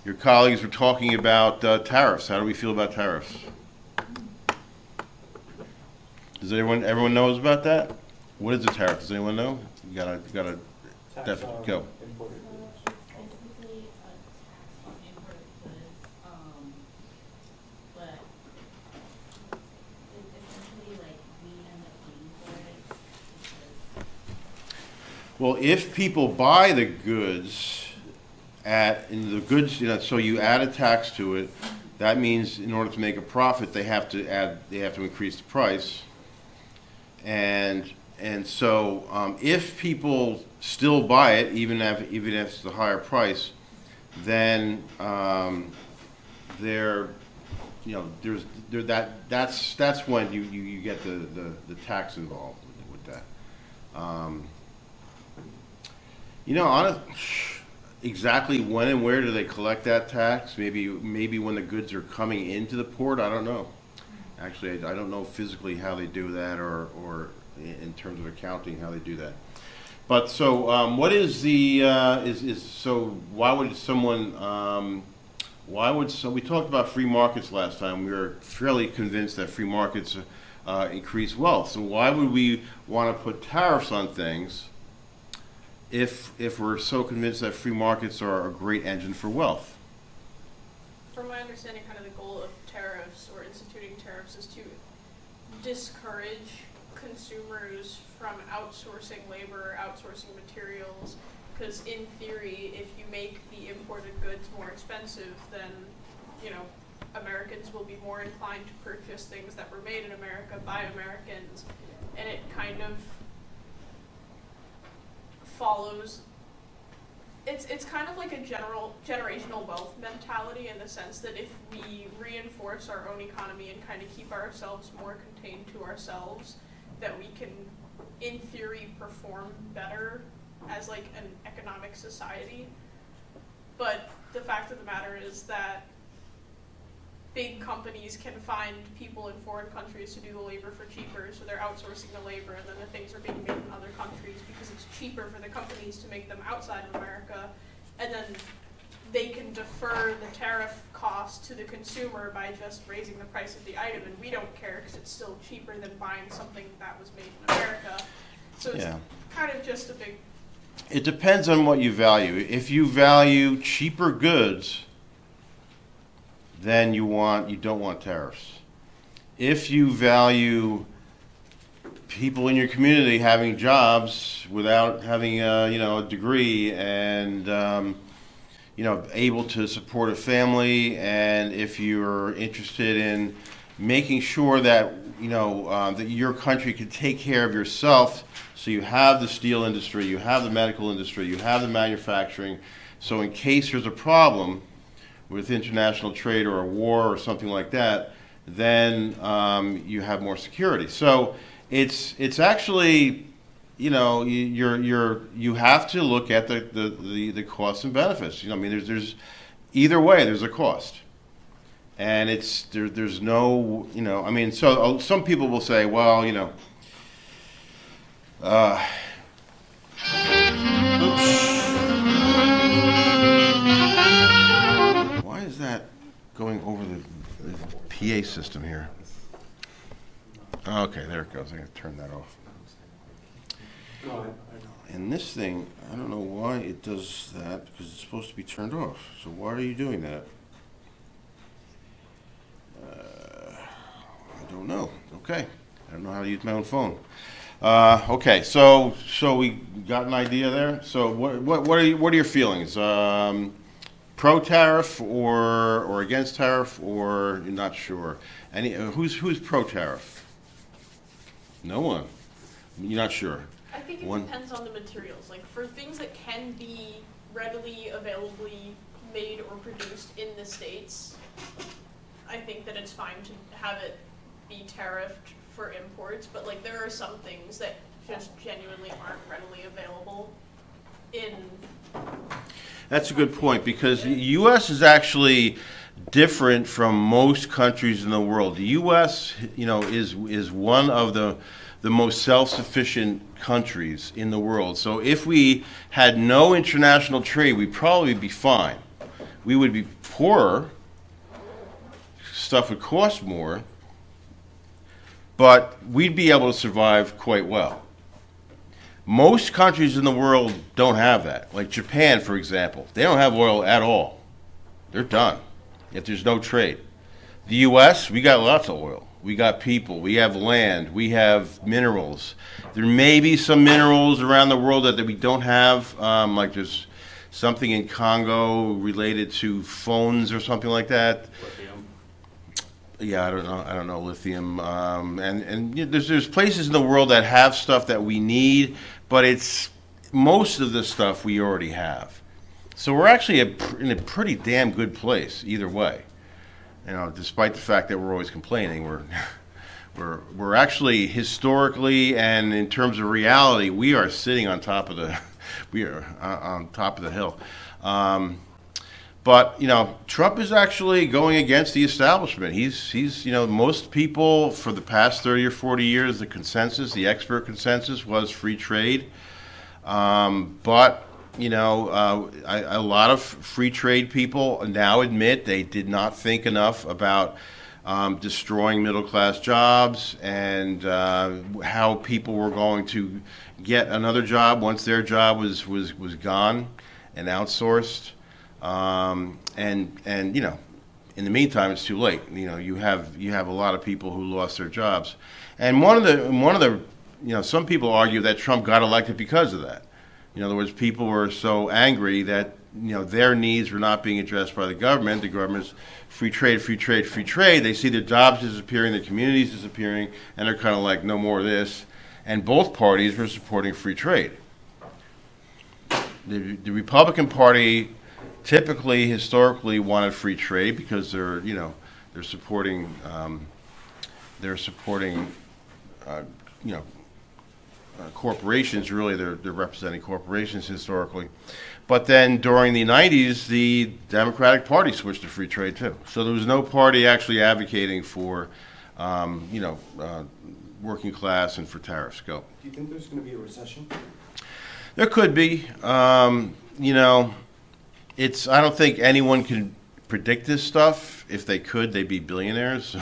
your colleagues were talking about tariffs. How do we feel about tariffs? Does everyone knows about that? What is a tariff? Does anyone know? You gotta Tax on go. imported goods. Typically a tax on imported goods, but essentially like we end up paying for it because Well, if people buy the goods in the goods, so you add a tax to it. That means in order to make a profit, they have to increase the price. And so if people still buy it, even if it's a higher price, then there, that's when you get the tax involved with that. Exactly when and where do they collect that tax? Maybe when the goods are coming into the port. I don't know. Actually, I don't know physically how they do that, or in terms of accounting how they do that. But so, what is the so? Why would someone? We talked about free markets last time. We were fairly convinced that free markets increase wealth. So why would we want to put tariffs on things if we're so convinced that free markets are a great engine for wealth? From my understanding, kind of the goal of tariffs or instituting tariffs is to discourage consumers from outsourcing labor, outsourcing materials, because in theory, if you make the imported goods more expensive, then, Americans will be more inclined to purchase things that were made in America by Americans, and it kind of follows. It's kind of like a generational wealth mentality, in the sense that if we reinforce our own economy and kind of keep ourselves more contained to ourselves, that we can, in theory, perform better as like an economic society. But the fact of the matter is that big companies can find people in foreign countries to do the labor for cheaper, so they're outsourcing the labor, and then the things are being made in other countries because it's cheaper for the companies to make them outside of America, and then they can defer the tariff cost to the consumer by just raising the price of the item, and we don't care because it's still cheaper than buying something that was made in America. So it's kind of just a big... It depends on what you value. If you value cheaper goods, then you don't want tariffs. If you value people in your community having jobs without having a degree, and able to support a family, and if you're interested in making sure that that your country can take care of yourself, so you have the steel industry, you have the medical industry, you have the manufacturing, so in case there's a problem with international trade or a war or something like that, then you have more security. So it's actually, you have to look at the costs and benefits. There's either way there's a cost, and there's no, so some people will say, well, why is that going over the PA system here? Okay, there it goes. I gotta turn that off. No, I know. And this thing, I don't know why it does that, because it's supposed to be turned off. So why are you doing that? I don't know. Okay, I don't know how to use my own phone. Okay, so we got an idea there. So what are your feelings? Pro tariff or against tariff, or you're not sure? Who's pro tariff? No one. You're not sure. I think it depends on the materials. Like, for things that can be readily availably made or produced in the States, I think that it's fine to have it be tariffed for imports, but like there are some things that just genuinely aren't readily available in... That's a good point, because the U.S. is actually different from most countries in the world. The U.S., is one of the most self-sufficient countries in the world. So if we had no international trade, we'd probably be fine. We would be poorer, stuff would cost more, but we'd be able to survive quite well. Most countries in the world don't have that. Like Japan, for example, they don't have oil at all. They're done if there's no trade. The U.S., we got lots of oil. We got people. We have land. We have minerals. There may be some minerals around the world that we don't have, like there's something in Congo related to phones or something like that. Lithium. Yeah, I don't know lithium. And there's places in the world that have stuff that we need, but it's most of the stuff we already have. So we're actually in a pretty damn good place either way. You know, despite the fact that we're always complaining, we're actually historically and in terms of reality, we are sitting on top of the we are on top of the hill. But you know, Trump is actually going against the establishment. He's you know, most people for the past 30 or 40 years, the consensus, the expert consensus was free trade. But you know, a lot of free trade people now admit they did not think enough about destroying middle class jobs and how people were going to get another job once their job was gone and outsourced. And you know, in the meantime, it's too late. You know, you have a lot of people who lost their jobs, and one of the you know, some people argue that Trump got elected because of that. In other words, people were so angry that, you know, their needs were not being addressed by the government. The government's free trade, free trade, free trade. They see their jobs disappearing, their communities disappearing, and they're kind of like, no more of this. And both parties were supporting free trade. The Republican Party typically, historically, wanted free trade because they're supporting, you know, corporations. Really, they're representing corporations historically. But then during the 90s, the Democratic Party switched to free trade too. So there was no party actually advocating for, you know, working class and for tariffs. Go. Do you think there's going to be a recession? There could be. You know, I don't think anyone can predict this stuff. If they could, they'd be billionaires.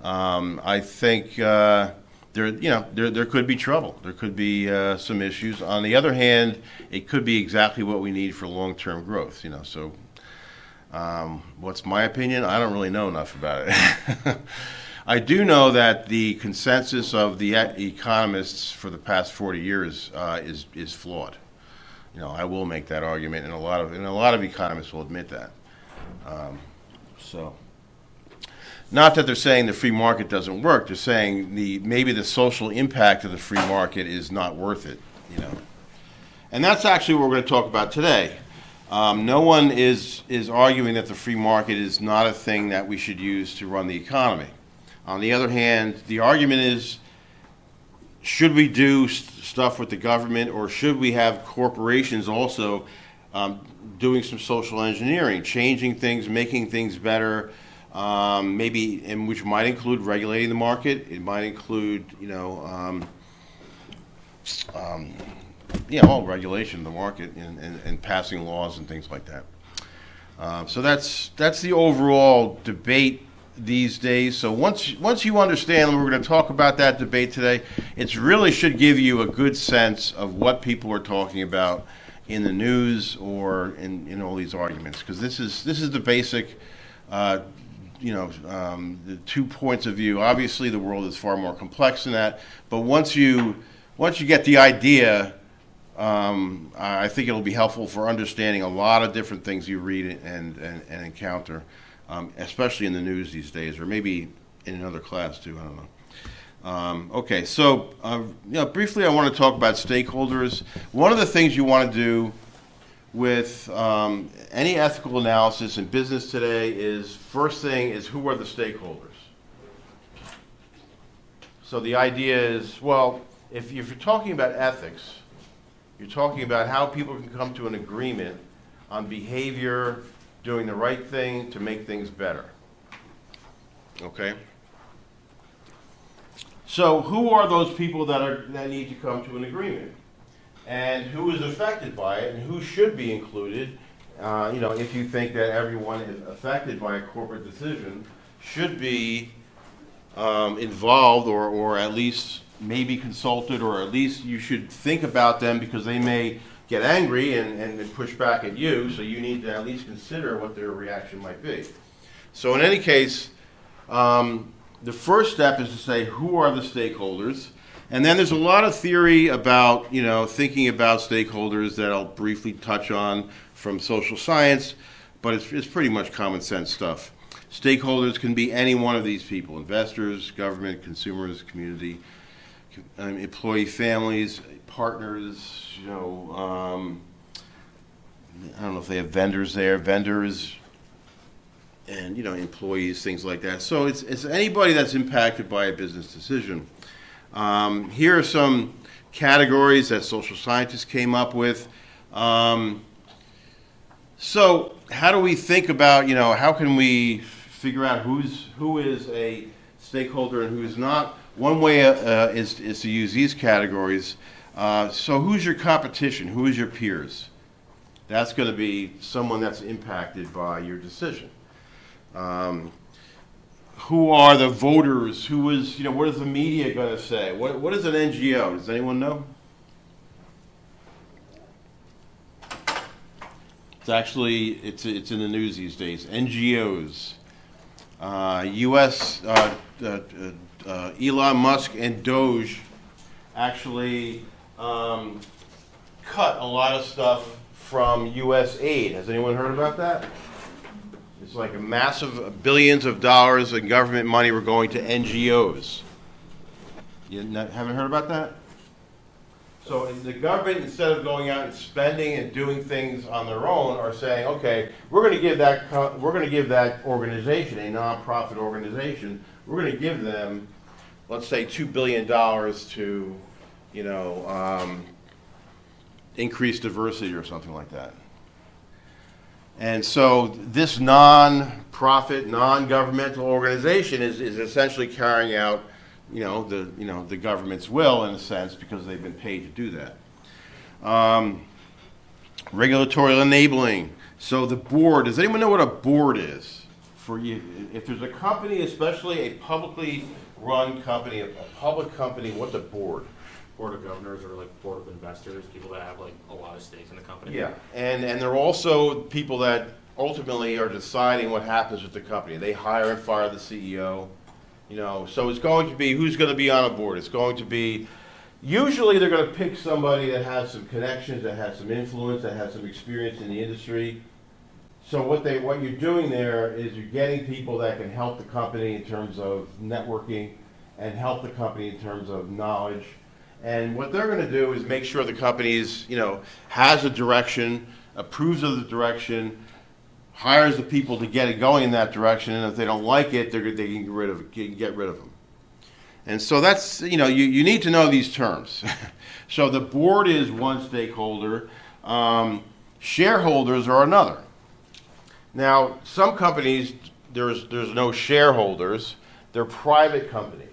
I think there could be trouble. There could be some issues. On the other hand, it could be exactly what we need for long-term growth. You know, so what's my opinion? I don't really know enough about it. I do know that the consensus of the economists for the past 40 years is flawed. You know, I will make that argument, and a lot of economists will admit that. So. Not that they're saying the free market doesn't work. They're saying maybe the social impact of the free market is not worth it, you know. And that's actually what we're going to talk about today. No one is arguing that the free market is not a thing that we should use to run the economy. On the other hand, the argument is, should we do stuff with the government, or should we have corporations also doing some social engineering, changing things, making things better, maybe, and which might include regulating the market. It might include, you know, all regulation of the market and passing laws and things like that. So that's the overall debate these days. So once you understand, and we're going to talk about that debate today, it really should give you a good sense of what people are talking about in the news or in all these arguments, because this is the basic. The 2 points of view. Obviously, the world is far more complex than that. But once you get the idea, I think it'll be helpful for understanding a lot of different things you read and encounter, especially in the news these days, or maybe in another class too. I don't know. Okay, so briefly, I want to talk about stakeholders. One of the things you want to do with any ethical analysis in business today is, first thing is, who are the stakeholders? So the idea is, well, if you're talking about ethics, you're talking about how people can come to an agreement on behavior, doing the right thing to make things better. Okay? So who are those people that need to come to an agreement? And who is affected by it, and who should be included, if you think that everyone is affected by a corporate decision should be involved or at least maybe consulted, or at least you should think about them because they may get angry and push back at you, so you need to at least consider what their reaction might be. So in any case, the first step is to say, who are the stakeholders? And then there's a lot of theory about, thinking about stakeholders that I'll briefly touch on from social science, but it's pretty much common sense stuff. Stakeholders can be any one of these people: investors, government, consumers, community, employee families, partners, I don't know if they have vendors there, and employees, things like that. So it's anybody that's impacted by a business decision. Here are some categories that social scientists came up with. So how do we think about, how can we figure out who is a stakeholder and who is not? One way is to use these categories. So who's your competition? Who is your peers? That's going to be someone that's impacted by your decision. Who are the voters? Who is, what is the media going to say? What is an NGO? Does anyone know? It's actually, it's in the news these days. NGOs. U.S. Elon Musk and Doge actually cut a lot of stuff from U.S. aid. Has anyone heard about that? It's like a massive billions of dollars in government money were going to NGOs. Haven't heard about that? So the government, instead of going out and spending and doing things on their own, are saying, okay, we're going to give that organization, a nonprofit organization, we're going to give them, let's say, $2 billion to, increase diversity or something like that. And so this non-profit, non-governmental organization is essentially carrying out, the government's will in a sense, because they've been paid to do that. Regulatory enabling. So the board. Does anyone know what a board is? For you, if there's a company, especially a publicly run company, a public company, what's a board? Board of governors or like board of investors, people that have like a lot of stakes in the company. Yeah, and they're also people that ultimately are deciding what happens with the company. They hire and fire the CEO, So it's going to be, who's going to be on a board? It's going to be, usually they're going to pick somebody that has some connections, that has some influence, that has some experience in the industry. So what you're doing there is you're getting people that can help the company in terms of networking and help the company in terms of knowledge. And what they're going to do is make sure the company has a direction, approves of the direction, hires the people to get it going in that direction, and if they don't like it, they can get rid of them. And so that's, you need to know these terms. So the board is one stakeholder. Shareholders are another. Now, some companies, there's no shareholders. They're private companies.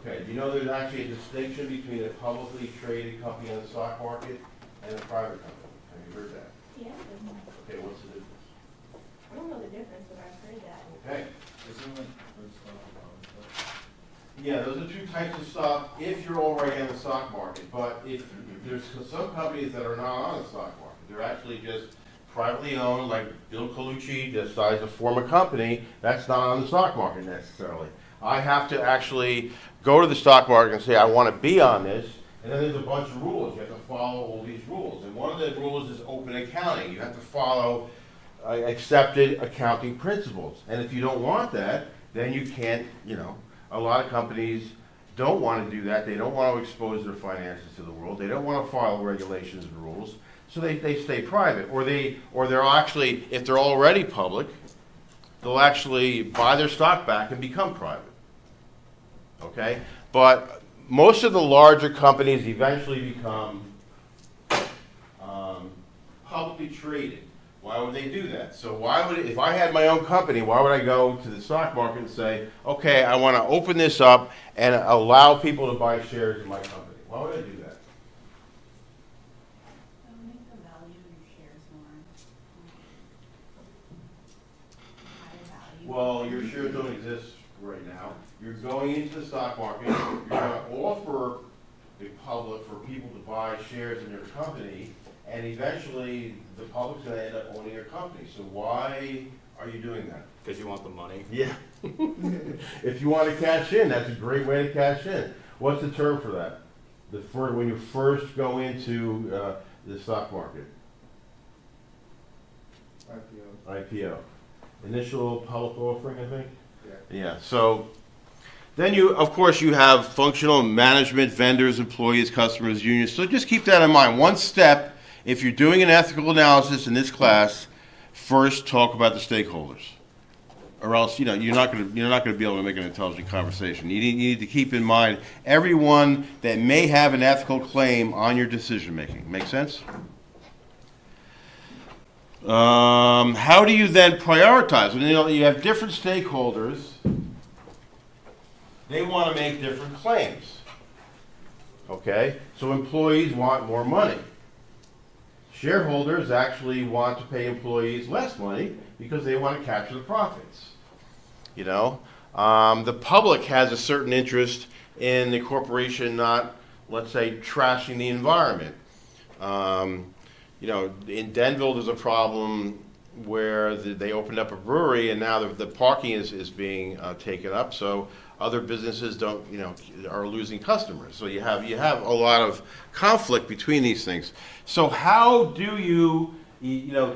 Okay, do you know there's actually a distinction between a publicly traded company on the stock market and a private company? Have you heard that? Yeah, Okay, what's the difference? I don't know the difference, but I've heard that. Okay. Isn't like first stock? Yeah, those are two types of stock if you're already on the stock market. But if there's some companies that are not on the stock market, they're actually just privately owned, like Bill Colucci decides to form a company that's not on the stock market necessarily. I have to actually go to the stock market and say, I want to be on this, and then there's a bunch of rules. You have to follow all these rules. And one of the rules is open accounting. You have to follow accepted accounting principles. And if you don't want that, then you can't, a lot of companies don't want to do that. They don't want to expose their finances to the world. They don't want to follow regulations and rules. So they stay private. Or they're actually, if they're already public, they'll actually buy their stock back and become private. Okay? But most of the larger companies eventually become publicly traded. Why would they do that? So if I had my own company, why would I go to the stock market and say, okay, I want to open this up and allow people to buy shares in my company? Why would I do that? That would make the value of your your shares don't exist right now. You're going into the stock market, you're gonna offer the public for people to buy shares in your company, and eventually the public's gonna end up owning your company. So why are you doing that? Because you want the money. Yeah. If you want to cash in, that's a great way to cash in. What's the term for that? When you first go into the stock market? IPO. Initial public offering, I think? Yeah, so then of course, you have functional management, vendors, employees, customers, unions. So just keep that in mind. One step, if you're doing an ethical analysis in this class, first talk about the stakeholders. Or else, you're not going to be able to make an intelligent conversation. You need to keep in mind everyone that may have an ethical claim on your decision making. Make sense? How do you then prioritize? You have different stakeholders. They want to make different claims. Okay? So employees want more money. Shareholders actually want to pay employees less money because they want to capture the profits. The public has a certain interest in the corporation not, let's say, trashing the environment. In Denville, there's a problem where they opened up a brewery, and now the parking is being taken up. So other businesses are losing customers. So you have a lot of conflict between these things. So how do you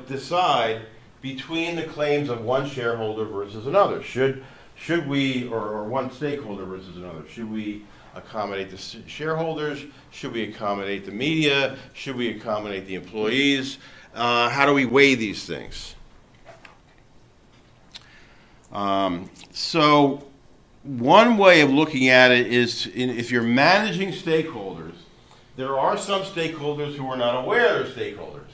decide between the claims of one shareholder versus another? Should we, or one stakeholder versus another? Should we accommodate the shareholders? Should we accommodate the media? Should we accommodate the employees? How do we weigh these things? So one way of looking at it is if you're managing stakeholders, there are some stakeholders who are not aware they're stakeholders.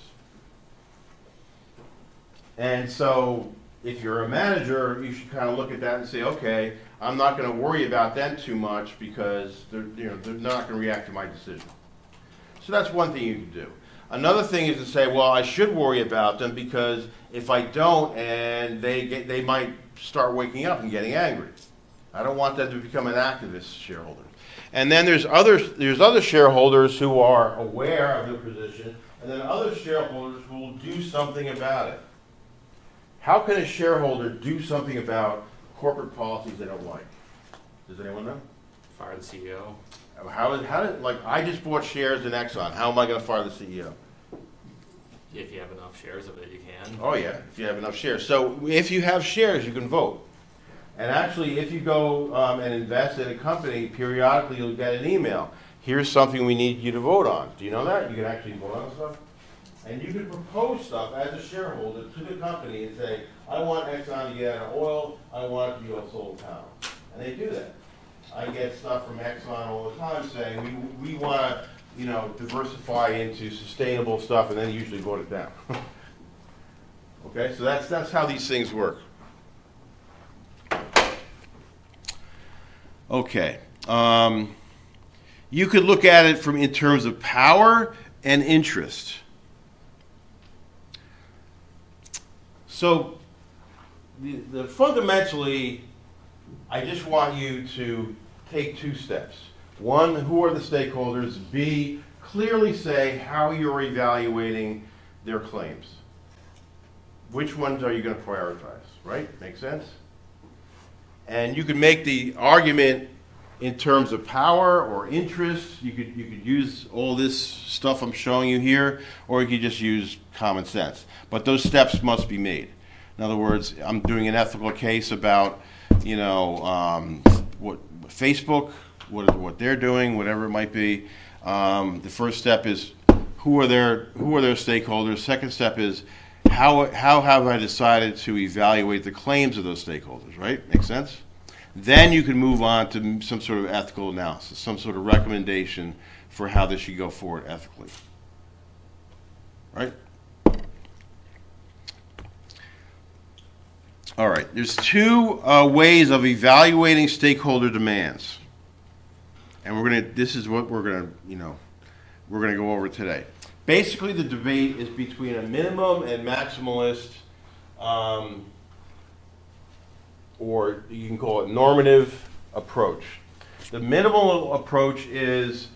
And so if you're a manager, you should kind of look at that and say, okay, I'm not going to worry about them too much because they're not going to react to my decision. So that's one thing you can do. Another thing is to say, well, I should worry about them because if I don't, and they might start waking up and getting angry. I don't want them to become an activist shareholder. And then there's other shareholders who are aware of their position, and then other shareholders who will do something about it. How can a shareholder do something about corporate policies they don't like? Does anyone know? Fire the CEO. I just bought shares in Exxon. How am I going to fire the CEO? If you have enough shares of it, you can. Oh yeah, if you have enough shares. So if you have shares, you can vote. And actually, if you go and invest in a company, periodically you'll get an email. Here's something we need you to vote on. Do you know that? You can actually vote on stuff. And you can propose stuff as a shareholder to the company and say, I want Exxon to get out of oil, I want it to be all solar power. And they do that. I get stuff from Exxon all the time saying, we want to diversify into sustainable stuff, and then usually vote it down. Okay, so that's how these things work. Okay. You could look at it in terms of power and interest. So, fundamentally, I just want you to take two steps. One, who are the stakeholders? B, clearly say how you're evaluating their claims. Which ones are you going to prioritize, right? Make sense? And you could make the argument in terms of power or interest. You could use all this stuff I'm showing you here, or you could just use common sense. But those steps must be made. In other words, I'm doing an ethical case about, what Facebook, what they're doing, whatever it might be. The first step is who are their stakeholders. Second step is how have I decided to evaluate the claims of those stakeholders, right? Make sense? Then you can move on to some sort of ethical analysis, some sort of recommendation for how this should go forward ethically. Right? All right. There's two ways of evaluating stakeholder demands. And this is what we're gonna go over today. Basically, the debate is between a minimum and maximalist or you can call it normative approach. The minimal approach is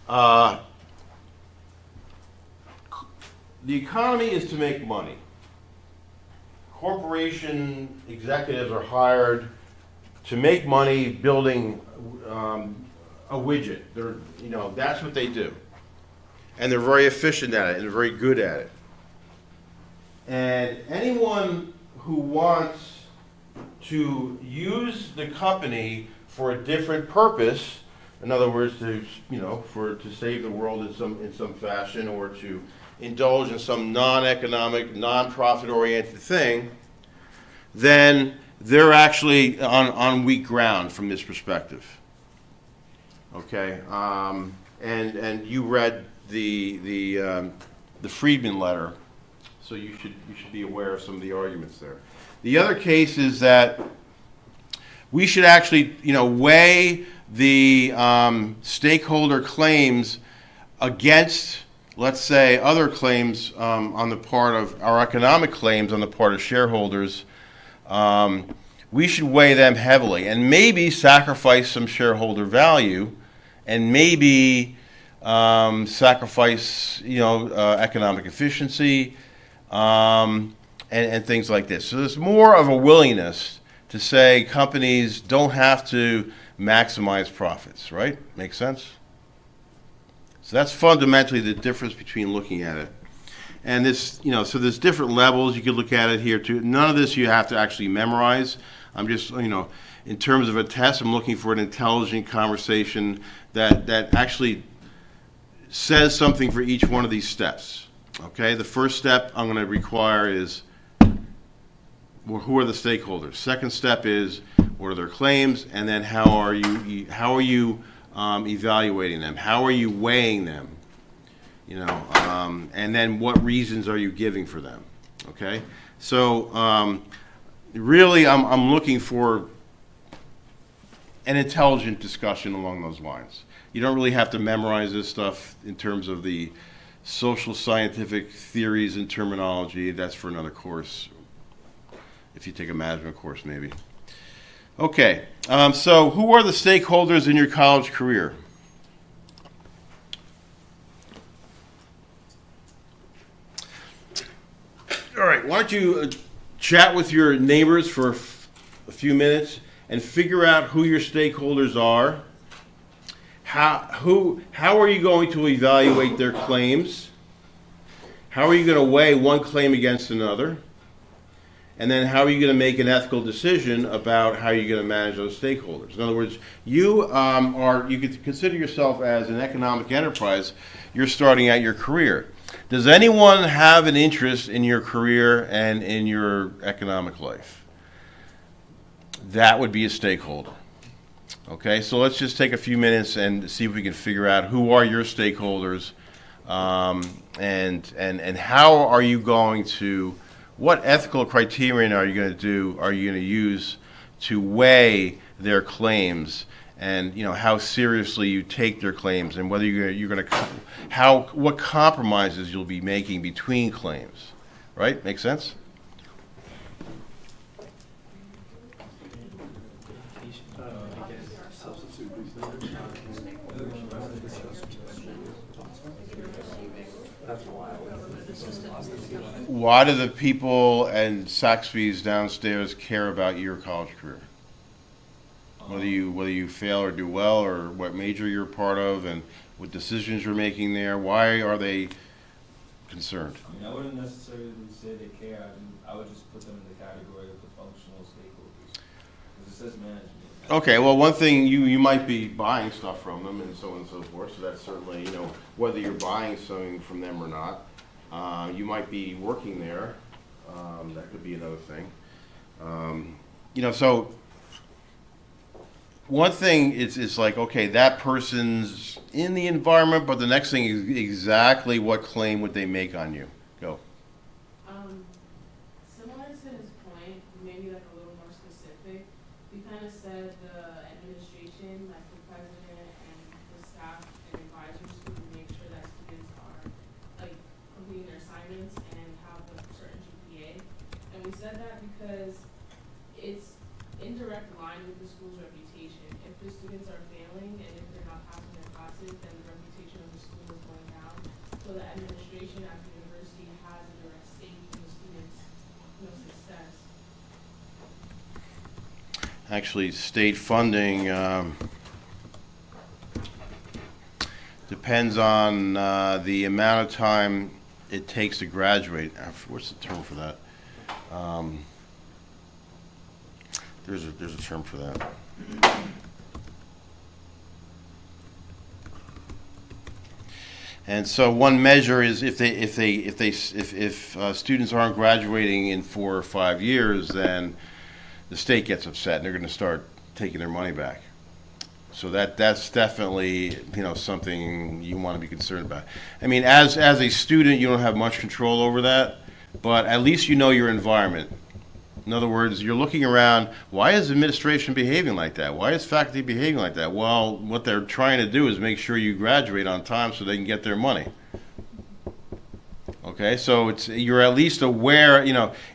the economy is to make money. Corporation executives are hired to make money building a widget. That's what they do. And they're very efficient at it, and they're very good at it. And anyone who wants to use the company for a different purpose, in other words, to save the world in some fashion, or to indulge in some non-economic, non-profit oriented thing, then they're actually on weak ground from this perspective. Okay, and you read the Friedman letter, so you should be aware of some of the arguments there. The other case is that we should actually weigh the stakeholder claims against, let's say, other claims on the part of our economic claims on the part of shareholders. We should weigh them heavily and maybe sacrifice some shareholder value, and maybe sacrifice economic efficiency and things like this. So there's more of a willingness to say companies don't have to maximize profits, right? Make sense? So that's fundamentally the difference between looking at it. And this, so there's different levels. You could look at it here too. None of this you have to actually memorize. I'm just, in terms of a test, I'm looking for an intelligent conversation that actually says something for each one of these steps. Okay, the first step I'm going to require is, well, who are the stakeholders? Second step is, what are their claims? And then how are you evaluating them? How are you weighing them? And then what reasons are you giving for them? Okay, so really, I'm looking for an intelligent discussion along those lines. You don't really have to memorize this stuff in terms of the social scientific theories and terminology. That's for another course, if you take a management course, maybe. Okay, so who are the stakeholders in your college career? All right, why don't you chat with your neighbors for a few minutes and figure out who your stakeholders are. How are you going to evaluate their claims? How are you going to weigh one claim against another? And then how are you going to make an ethical decision about how you're going to manage those stakeholders? In other words, you could consider yourself as an economic enterprise. You're starting out your career. Does anyone have an interest in your career and in your economic life? That would be a stakeholder. Okay, so let's just take a few minutes and see if we can figure out who are your stakeholders, and how are you going to, what ethical criterion are you going to use to weigh their claims, and how seriously you take their claims, and whether you're going to what compromises you'll be making between claims, right? Make sense? Why do the people and Saxby's downstairs care about your college career? Whether you fail or do well, or what major you're part of, and what decisions you're making there, why are they concerned? I wouldn't necessarily say they care. I would just put them in the category of the functional stakeholders. Because it says management. Okay, well, one thing, you might be buying stuff from them and so on and so forth, so that's certainly, whether you're buying something from them or not. You might be working there. That could be another thing. So one thing is like, okay, that person's in the environment, but the next thing is exactly what claim would they make on you? Go. Similar to his point, maybe like a little more specific, we kind of said the administration, like the president and the staff and advisors who make sure that students are like completing their assignments and have a certain GPA. And we said that because it's indirect line with the school's reputation. If the students are failing and if they're not passing their classes, then the reputation of the school is going down. So the administration at the university has a direct stake in the students' success. Actually, state funding depends on the amount of time it takes to graduate. What's the term for that? There's a term for that. And so one measure is if students aren't graduating in 4 or 5 years, then the state gets upset and they're going to start taking their money back. So that's definitely something you want to be concerned about. I mean, as a student, you don't have much control over that, but at least you know your environment. In other words, you're looking around, why is administration behaving like that? Why is faculty behaving like that? Well, what they're trying to do is make sure you graduate on time so they can get their money. Okay, so you're at least aware,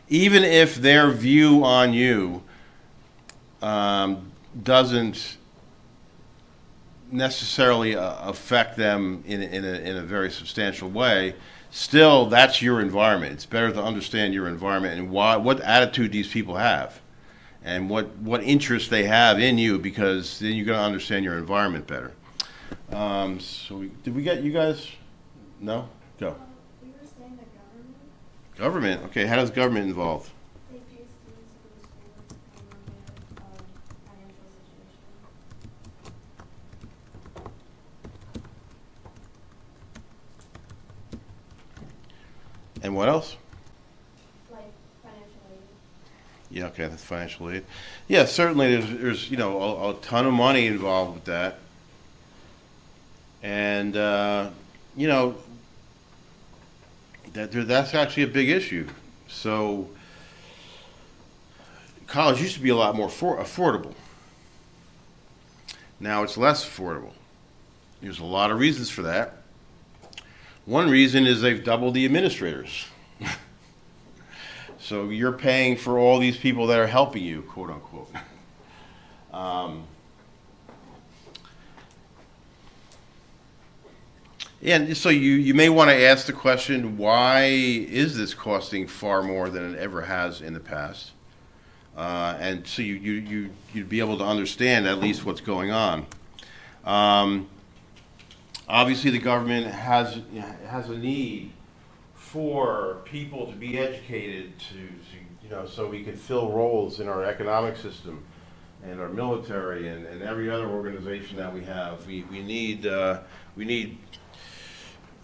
even if their view on you doesn't necessarily affect them in a very substantial way, still, that's your environment. It's better to understand your environment and what attitude these people have, and what interest they have in you, because then you're going to understand your environment better. Did we get you guys? No? Go. We were saying that government. Government. Okay, how does government involved? They pay students to go to school depending on their financial situation. And what else? Like financial aid. Yeah, okay, that's financial aid. Yeah, certainly there's a ton of money involved with that. And that's actually a big issue. So college used to be a lot more affordable. Now it's less affordable. There's a lot of reasons for that. One reason is they've doubled the administrators. So you're paying for all these people that are helping you, quote unquote. And so you may want to ask the question, why is this costing far more than it ever has in the past? And so you'd be able to understand at least what's going on. Obviously, the government has a need for people to be educated so we can fill roles in our economic system and our military and every other organization that we have. We need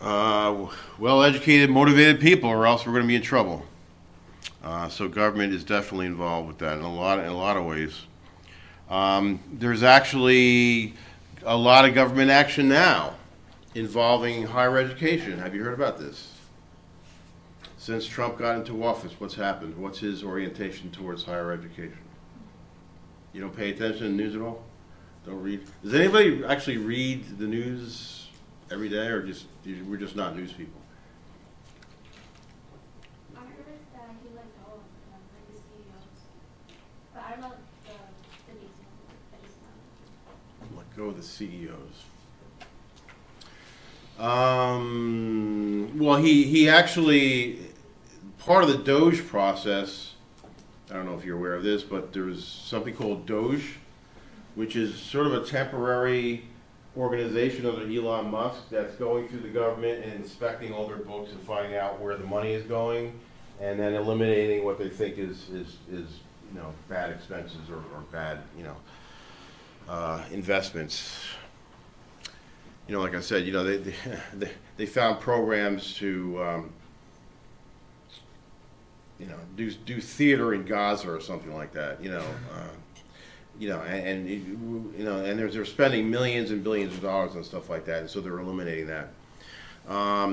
well-educated, motivated people, or else we're going to be in trouble. So government is definitely involved with that in a lot of ways. There's actually a lot of government action now involving higher education. Have you heard about this? Since Trump got into office, what's happened? What's his orientation towards higher education? You don't pay attention to the news at all? Don't read? Does anybody actually read the news every day, or we're just not news people? I heard that he let go of them, like the CEOs. But I don't know the details. I just know. Let go of the CEOs. Well, he actually, part of the Doge process, I don't know if you're aware of this, but there's something called Doge, which is sort of a temporary organization under Elon Musk that's going through the government and inspecting all their books and finding out where the money is going, and then eliminating what they think is bad expenses or bad investments. Like I said, they found programs to do theater in Gaza or something like that. And they're spending millions and billions of dollars on stuff like that, and so they're eliminating that.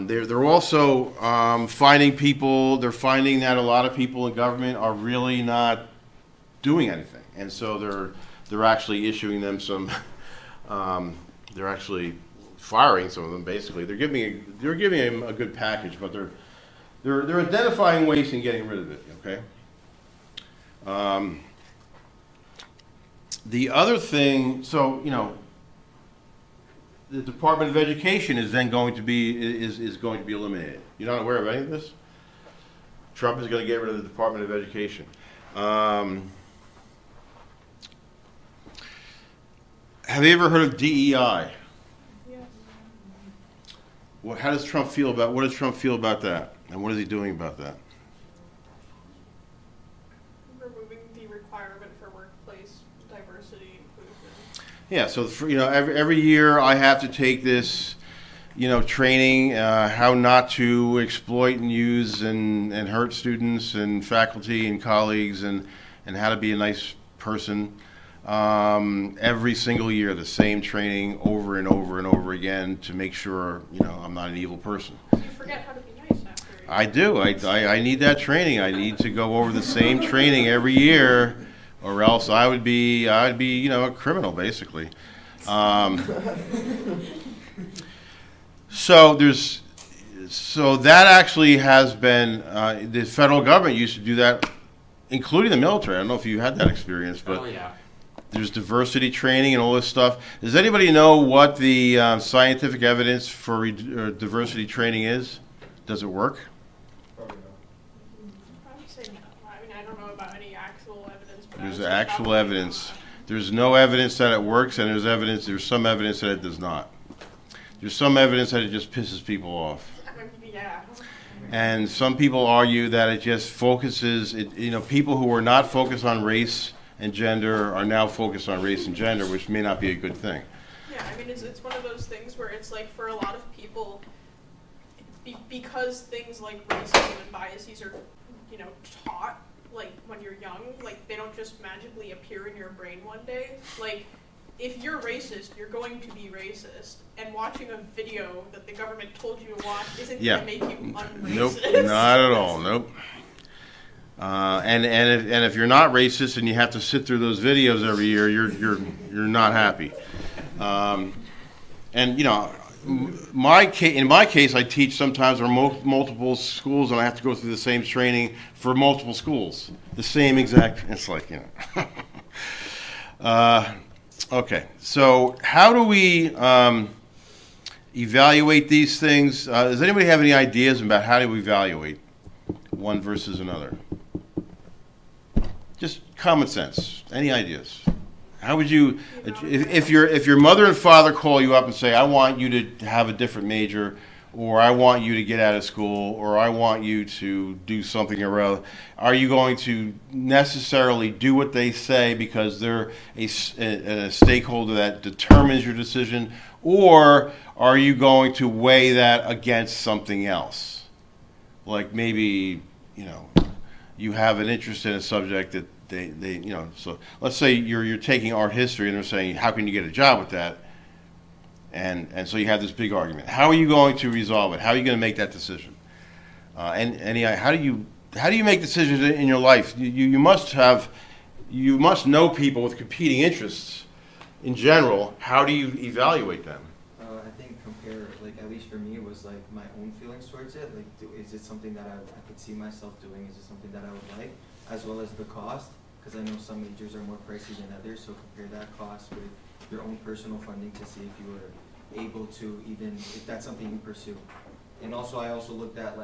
They're also finding people. They're finding that a lot of people in government are really not doing anything, and so they're actually issuing them some. They're actually firing some of them. Basically, they're giving them a good package, but they're identifying waste and getting rid of it. Okay. The other thing, so, the Department of Education is then going to be, is going to be eliminated. You're not aware of any of this? Trump is going to get rid of the Department of Education. Have you ever heard of DEI? Yes. What does Trump feel about that? And what is he doing about that? Removing the requirement for workplace diversity inclusion. Yeah, so every year I have to take this, training, how not to exploit and use and hurt students and faculty and colleagues, and how to be a nice person. Every single year, the same training over and over and over again to make sure, I'm not an evil person. You forget how to be nice after. I do. I need that training. I need to go over the same training every year, or else I'd be a criminal, basically. So that actually has been, the federal government used to do that, including the military. I don't know if you had that experience, but Oh, yeah. there's diversity training and all this stuff. Does anybody know what the scientific evidence for diversity training is? Does it work? Probably not. I would say no. I mean, I don't know about any actual evidence, but I There's would say actual probably evidence. not. There's no evidence that it works, and there's some evidence that it does not. There's some evidence that it just pisses people off. I mean, yeah. And some people argue that it just focuses, people who are not focused on race and gender are now focused on race and gender, which may not be a good thing. Yeah, I mean, it's one of those things where it's like for a lot of people, because things like racism and biases are, taught like when you're young, like they don't just magically appear in your brain one day. Like, if you're racist, you're going to be racist, and watching a video that the government told you to watch isn't Yeah. going to make you unracist. Nope, not at all. Nope. And if you're not racist and you have to sit through those videos every year, you're not happy. In my case, I teach sometimes for multiple schools, and I have to go through the same training for multiple schools. The same exact. It's like Okay, so how do we evaluate these things? Does anybody have any ideas about how to evaluate one versus another? Just common sense. Any ideas? How would you, if your mother and father call you up and say, I want you to have a different major, or I want you to get out of school, or I want you to do something or other, are you going to necessarily do what they say because they're a stakeholder that determines your decision, or are you going to weigh that against something else? Like maybe, you have an interest in a subject that so let's say you're taking art history and they're saying, how can you get a job with that? And so you have this big argument. How are you going to resolve it? How are you going to make that decision? How do you make decisions in your life? You must know people with competing interests in general. How do you evaluate them? I think at least for me, it was like my own feelings towards it. Like, is it something that I could see myself doing? Is it something that I would like? As well as the cost, because I know some majors are more pricey than others, so compare that cost with your own personal funding to see if you were able to if that's something you pursue. And also, I also looked at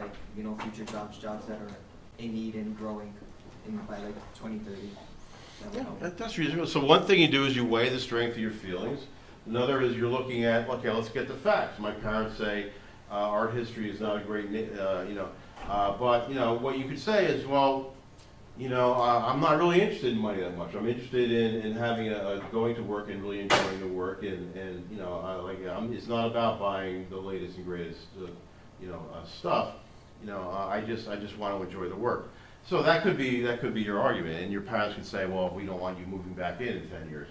future jobs that are in need and growing by 2030. That would help. That's reasonable. So one thing you do is you weigh the strength of your feelings. Another is you're looking at, okay, let's get the facts. My parents say art history is not a great, but what you could say is, well, I'm not really interested in money that much. I'm interested in having going to work and really enjoying the work, and it's not about buying the latest and greatest, stuff. I just want to enjoy the work. So that could be your argument, and your parents could say, well, we don't want you moving back in 10 years,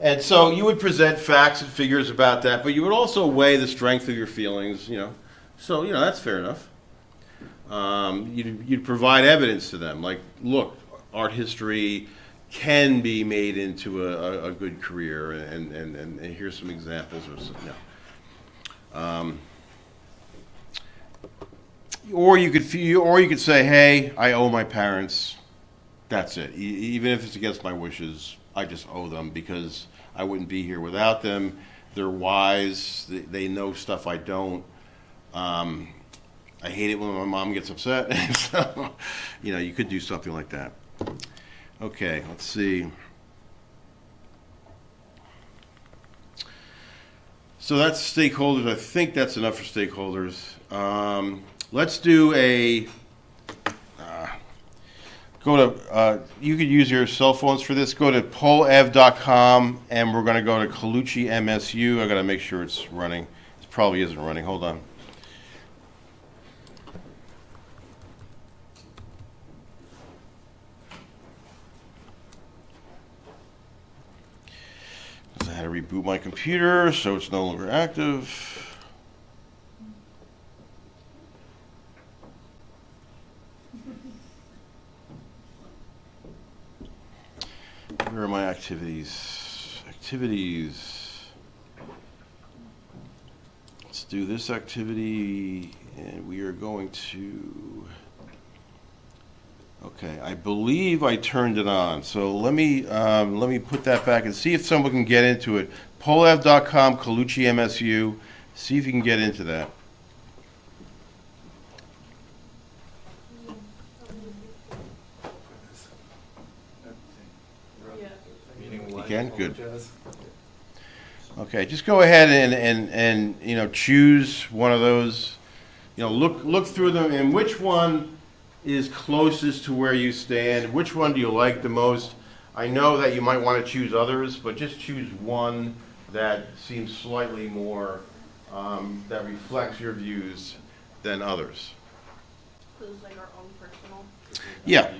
And so you would present facts and figures about that, but you would also weigh the strength of your feelings, So that's fair enough. You'd provide evidence to them, like, look, art history can be made into a good career, and here's some examples of some. Or you could say, hey, I owe my parents That's it. Even if it's against my wishes, I just owe them because I wouldn't be here without them. They're wise. They know stuff I don't. I hate it when my mom gets upset. So, you could do something like that. Okay, let's see. So that's stakeholders. I think that's enough for stakeholders. Let's do a. You could use your cell phones for this. Go to polev.com and we're going to go to Colucci MSU. I got to make sure it's running. It probably isn't running. Hold on. I had to reboot my computer, so it's no longer active. Where are my activities? Activities. Let's do this activity, and we are going to. Okay, I believe I turned it on. So let me put that back and see if someone can get into it. Polev.com, Colucci MSU. See if you can get into that. You can? Good. Okay, just go ahead and choose one of those. Look through them and which one is closest to where you stand. Which one do you like the most? I know that you might want to choose others, but just choose one that seems slightly more, that reflects your views than others. This is like our own personal. Yeah.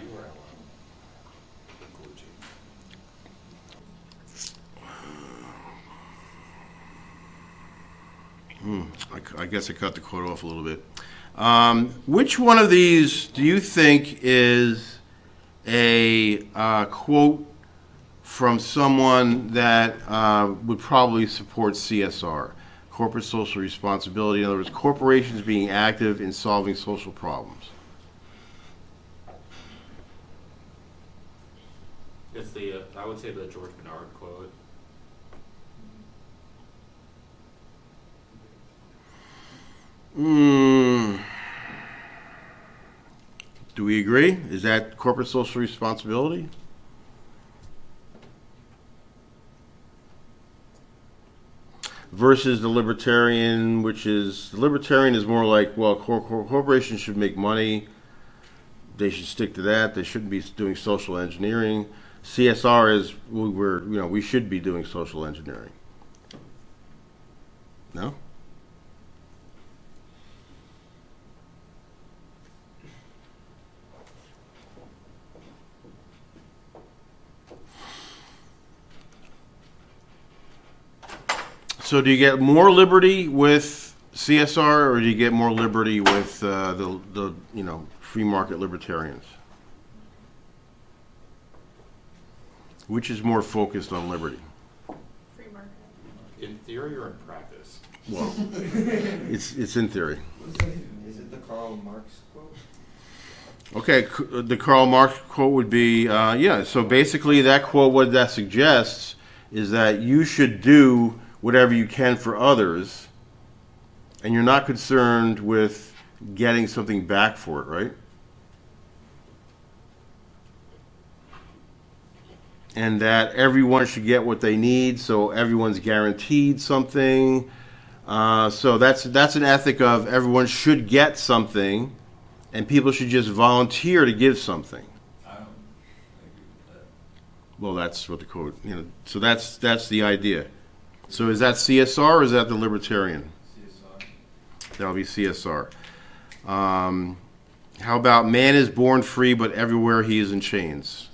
I guess I cut the quote off a little bit. Which one of these do you think is a quote from someone that would probably support CSR, corporate social responsibility? In other words, corporations being active in solving social problems. It's I would say the George Bernard quote. Do we agree? Is that corporate social responsibility? Versus the libertarian, the libertarian is more like, well, corporations should make money. They should stick to that. They shouldn't be doing social engineering. CSR is we should be doing social engineering. No? So do you get more liberty with CSR, or do you get more liberty with the free market libertarians? Which is more focused on liberty? Free market. In theory or in practice? Well, it's in theory. Is it the Karl Marx quote? Okay, the Karl Marx quote would be, so basically that quote, what that suggests is that you should do whatever you can for others, and you're not concerned with getting something back for it, right? And that everyone should get what they need, so everyone's guaranteed something. So that's an ethic of everyone should get something, and people should just volunteer to give something. I don't agree with that. Well, that's what the quote, so that's the idea. So is that CSR or is that the libertarian? CSR. That'll be CSR. How about man is born free, but everywhere he is in chains?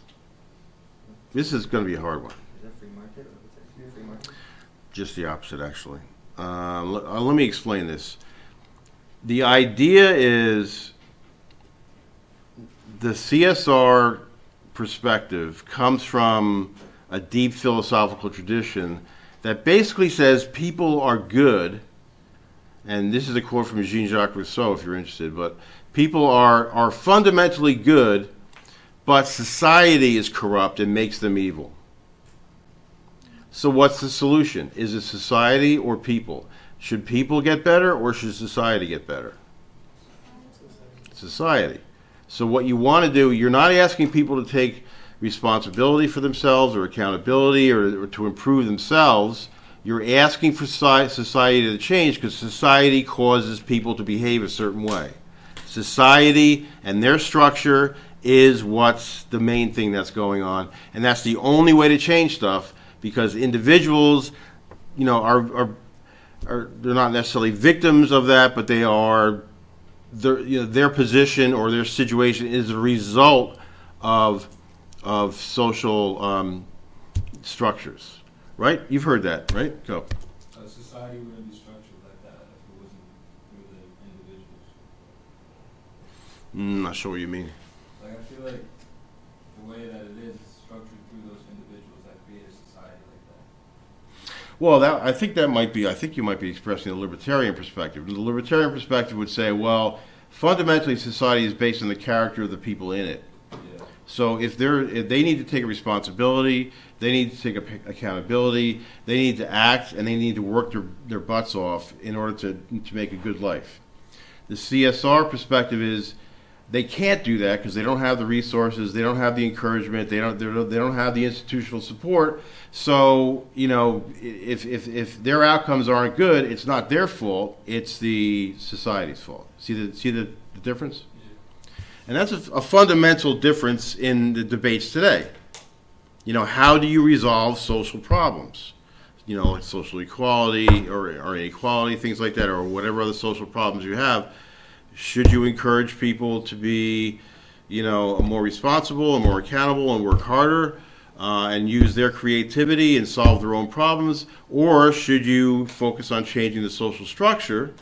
This is going to be a hard one. Is that free market or what's that? Free market? Just the opposite, actually. Let me explain this. The idea is the CSR perspective comes from a deep philosophical tradition that basically says people are good, and this is a quote from Jean-Jacques Rousseau if you're interested, but people are fundamentally good, but society is corrupt and makes them evil. So what's the solution? Is it society or people? Should people get better or should society get better? Society. So what you want to do, you're not asking people to take responsibility for themselves or accountability or to improve themselves. You're asking for society to change because society causes people to behave a certain way. Society and their structure is what's the main thing that's going on, and that's the only way to change stuff, because individuals, you know, are they're not necessarily victims of that, but they are their position or their situation is a result of social structures, right? You've heard that, right? Go. A society wouldn't be structured like that if it wasn't through the individuals. Not sure what you mean. Like, I feel like the way that it is structured through those individuals that create a society like that. Well, I think you might be expressing the libertarian perspective. The libertarian perspective would say, well, fundamentally society is based on the character of the people in it. Yeah. So if they need to take a responsibility, they need to take accountability, they need to act, and they need to work their butts off in order to make a good life. The CSR perspective is they can't do that because they don't have the resources, they don't have the encouragement, they don't have the institutional support. So, you know, if their outcomes aren't good, it's not their fault, it's the society's fault. See the difference? And that's a fundamental difference in the debates today. You know, how do you resolve social problems? You know, like social equality or inequality, things like that, or whatever other social problems you have. Should you encourage people to be, you know, more responsible and more accountable and work harder and use their creativity and solve their own problems? Or should you focus on changing the social structure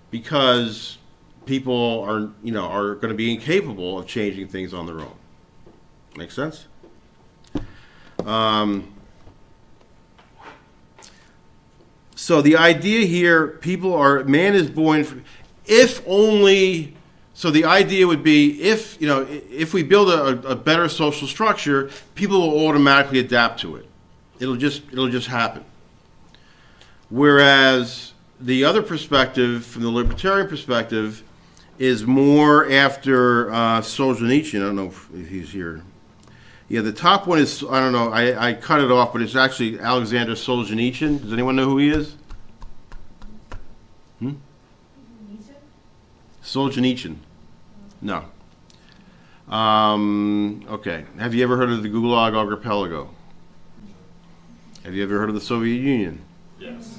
because people are going to be incapable of changing things on their own? Make sense? So the idea here, man is born, if only, so the idea would be if we build a better social structure, people will automatically adapt to it. It'll just happen. Whereas the other perspective, from the libertarian perspective, is more after Solzhenitsyn. I don't know if he's here. Yeah, the top one is, I don't know, I cut it off, but it's actually Alexander Solzhenitsyn. Does anyone know who he is? Solzhenitsyn. No. Okay. Have you ever heard of the Gulag Archipelago? Have you ever heard of the Soviet Union? Yes.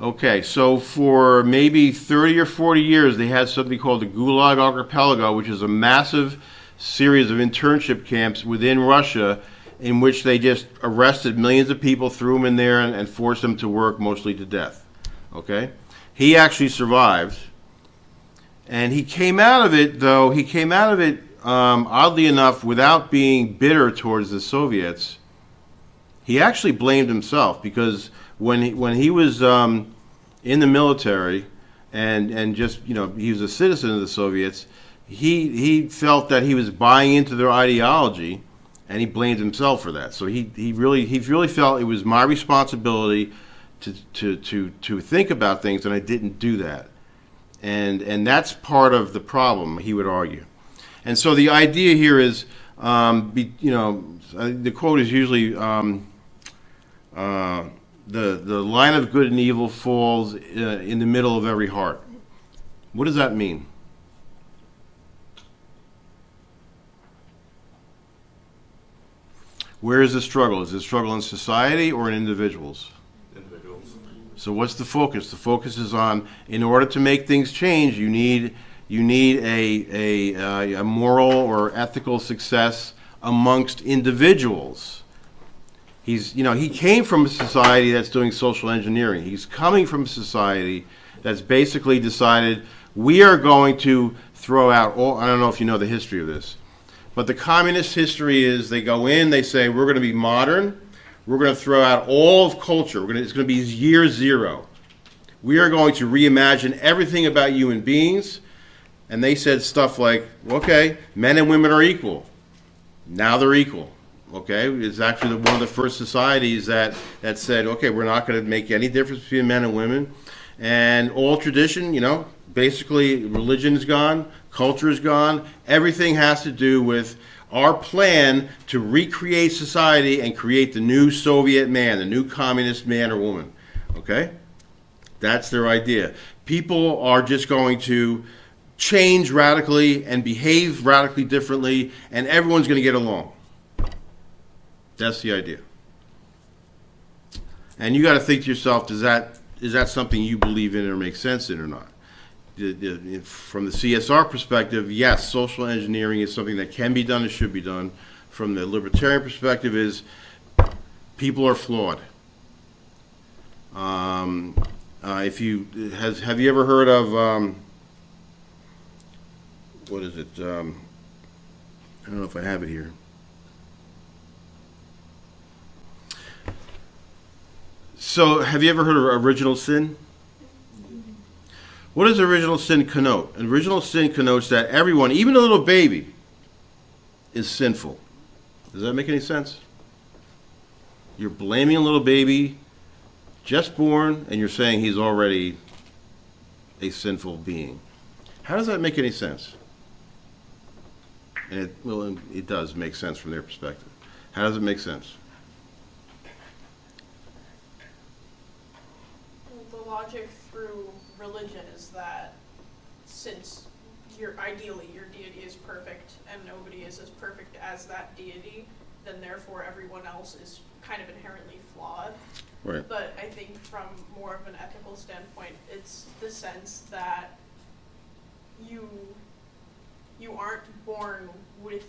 Okay, so for maybe 30 or 40 years, they had something called the Gulag Archipelago, which is a massive series of internship camps within Russia in which they just arrested millions of people, threw them in there, and forced them to work, mostly to death. Okay? He actually survived. And he came out of it, oddly enough, without being bitter towards the Soviets. He actually blamed himself, because when he was in the military and just, you know, he was a citizen of the Soviets, he felt that he was buying into their ideology, and he blamed himself for that. So he really felt it was my responsibility to think about things, and I didn't do that. And that's part of the problem, he would argue. And so the idea here is, the quote is usually, the line of good and evil falls in the middle of every heart. What does that mean? Where is the struggle? Is the struggle in society or in individuals? Individuals. So what's the focus? The focus is on, in order to make things change, you need a moral or ethical success amongst individuals. He came from a society that's doing social engineering. He's coming from a society that's basically decided, we are going to throw out all, I don't know if you know the history of this, but the communist history is they go in, they say, we're going to be modern, we're going to throw out all of culture, it's going to be year zero. We are going to reimagine everything about human beings, and they said stuff like, okay, men and women are equal. Now they're equal. Okay, it's actually one of the first societies that said, okay, we're not going to make any difference between men and women. And all tradition, basically religion is gone, culture is gone. Everything has to do with our plan to recreate society and create the new Soviet man, the new communist man or woman. Okay? That's their idea. People are just going to change radically and behave radically differently, and everyone's going to get along. That's the idea. And you got to think to yourself, is that something you believe in or makes sense in or not? From the CSR perspective, yes, social engineering is something that can be done and should be done. From the libertarian perspective is people are flawed. Have you ever heard of, what is it? I don't know if I have it here. So, have you ever heard of original sin? What does original sin connote? Original sin connotes that everyone, even a little baby, is sinful. Does that make any sense? You're blaming a little baby, just born, and you're saying he's already a sinful being. How does that make any sense? And it does make sense from their perspective. How does it make sense? The logic through religion is that since ideally your deity is perfect and nobody is as perfect as that deity, then therefore everyone else is kind of inherently flawed. Right. But I think from more of an ethical standpoint, it's the sense that you aren't born with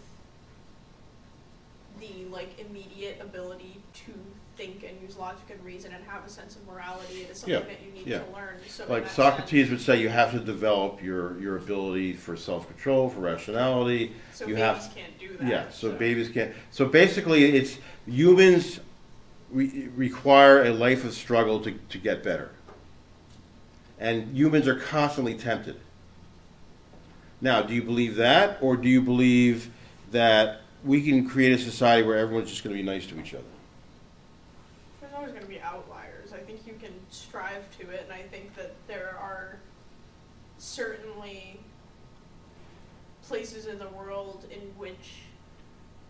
the immediate ability to think and use logic and reason and have a sense of morality. It is something that you need to learn. So like Socrates would say, you have to develop your ability for self-control, for rationality. So you babies can't do that. Yeah, so babies can't. So basically, it's humans require a life of struggle to get better. And humans are constantly tempted. Now, do you believe that, or do you believe that we can create a society where everyone's just going to be nice to each other? There's always going to be outliers. I think you can strive to it, and I think that there are certainly places in the world in which,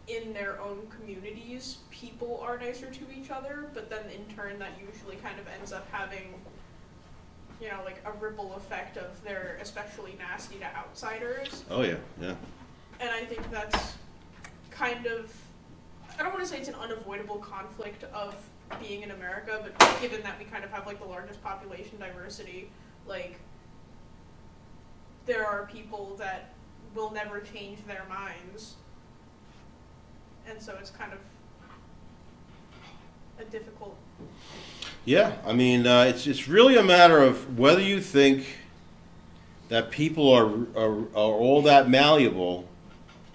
in their own communities, people are nicer to each other, but then in turn that usually kind of ends up having, a ripple effect of they're especially nasty to outsiders. Oh, yeah, yeah. And I think that's kind of, I don't want to say it's an unavoidable conflict of being in America, but given that we kind of have the largest population diversity, there are people that will never change their minds. And so it's kind of a difficult. Yeah, I mean, it's really a matter of whether you think that people are all that malleable,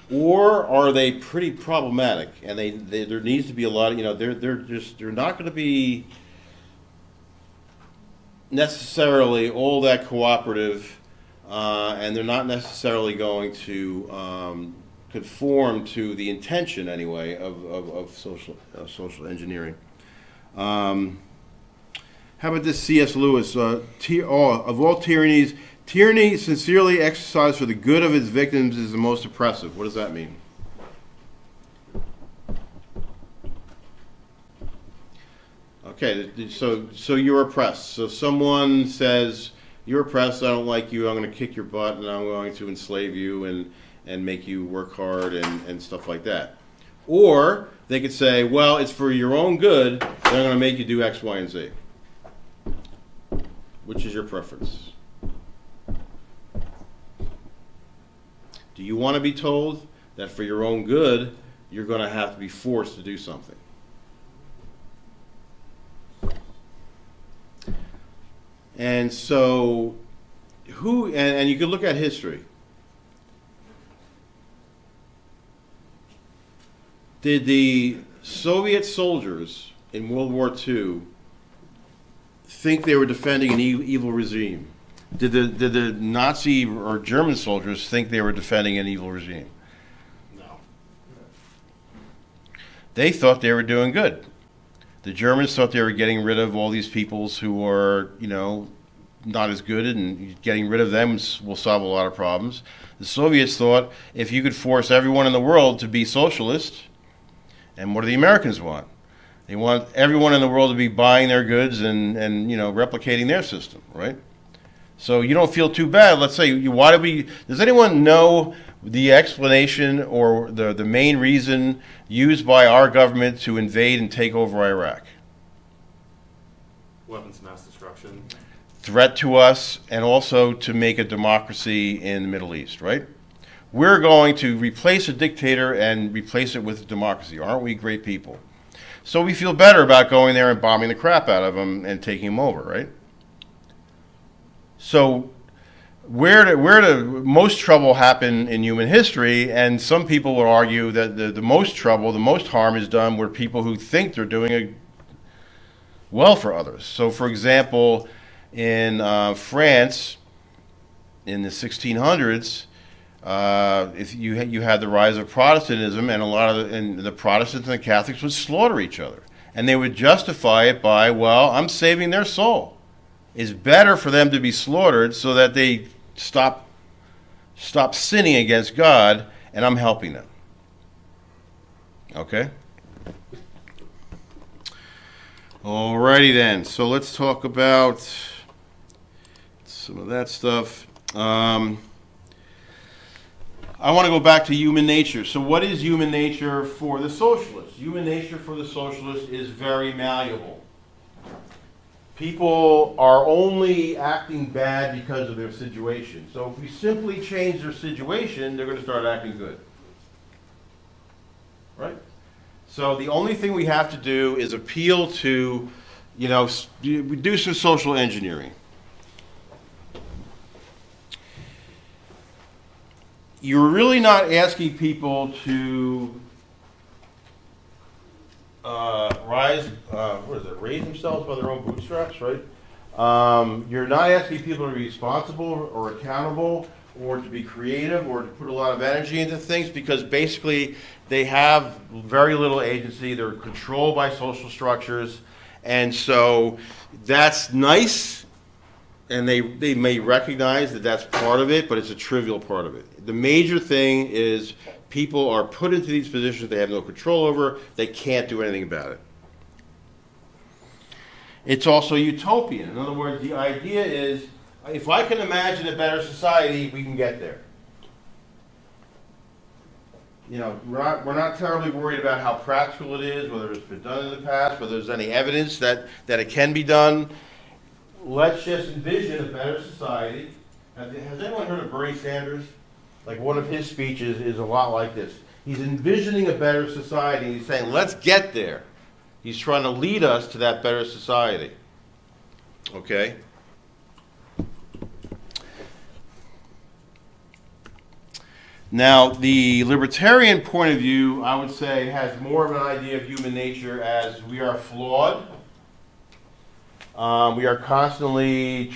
or are they pretty problematic? And there needs to be a lot of, they're not going to be necessarily all that cooperative, and they're not necessarily going to conform to the intention anyway of social engineering. How about this C.S. Lewis? Of all tyrannies, tyranny sincerely exercised for the good of its victims is the most oppressive. What does that mean? Okay, so you're oppressed. So someone says, you're oppressed, I don't like you, I'm going to kick your butt, and I'm going to enslave you and make you work hard and stuff like that. Or they could say, well, it's for your own good, they're going to make you do X, Y, and Z. Which is your preference? Do you want to be told that for your own good, you're going to have to be forced to do something? And so, and you could look at history. Did the Soviet soldiers in World War II think they were defending an evil regime? Did the Nazi or German soldiers think they were defending an evil regime? No. They thought they were doing good. The Germans thought they were getting rid of all these peoples who were, not as good, and getting rid of them will solve a lot of problems. The Soviets thought if you could force everyone in the world to be socialist, and what do the Americans want? They want everyone in the world to be buying their goods and replicating their system, right? So you don't feel too bad. Let's say, does anyone know the explanation or the main reason used by our government to invade and take over Iraq? Weapons of mass destruction. Threat to us, and also to make a democracy in the Middle East, right? We're going to replace a dictator and replace it with democracy. Aren't we great people? So we feel better about going there and bombing the crap out of them and taking them over, right? So where the most trouble happen in human history, and some people will argue that the most trouble, the most harm is done where people who think they're doing well for others. So for example, in France, in the 1600s, if you had the rise of Protestantism, and the Protestants and the Catholics would slaughter each other, and they would justify it by, well, I'm saving their soul. It's better for them to be slaughtered so that they stop sinning against God, and I'm helping them. Okay? Alrighty then. So let's talk about some of that stuff. I want to go back to human nature. So what is human nature for the socialist? Human nature for the socialist is very malleable. People are only acting bad because of their situation. So if we simply change their situation, they're going to start acting good. Right? So the only thing we have to do is appeal to, do some social engineering. You're really not asking people to raise themselves by their own bootstraps, right? You're not asking people to be responsible or accountable or to be creative or to put a lot of energy into things, because basically they have very little agency. They're controlled by social structures, and so that's nice, and they may recognize that that's part of it, but it's a trivial part of it. The major thing is people are put into these positions they have no control over. They can't do anything about it. It's also utopian. In other words, the idea is, if I can imagine a better society, we can get there. We're not terribly worried about how practical it is, whether it's been done in the past, whether there's any evidence that it can be done. Let's just envision a better society. Has anyone heard of Bernie Sanders? Like, one of his speeches is a lot like this. He's envisioning a better society. He's saying, let's get there. He's trying to lead us to that better society. Okay? Now, the libertarian point of view, I would say, has more of an idea of human nature as we are flawed. We are constantly,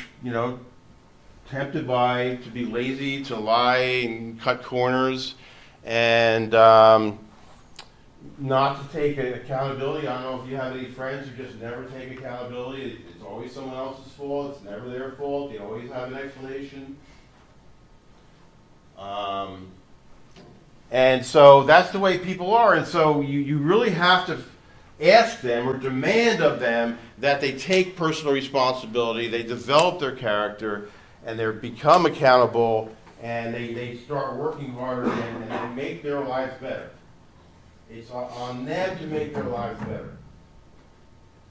tempted to be lazy, to lie and cut corners, and not to take accountability. I don't know if you have any friends who just never take accountability. It's always someone else's fault. It's never their fault. They always have an explanation. And so that's the way people are. And so you really have to ask them or demand of them that they take personal responsibility, they develop their character, and they become accountable, and they start working harder, and they make their lives better. It's on them to make their lives better.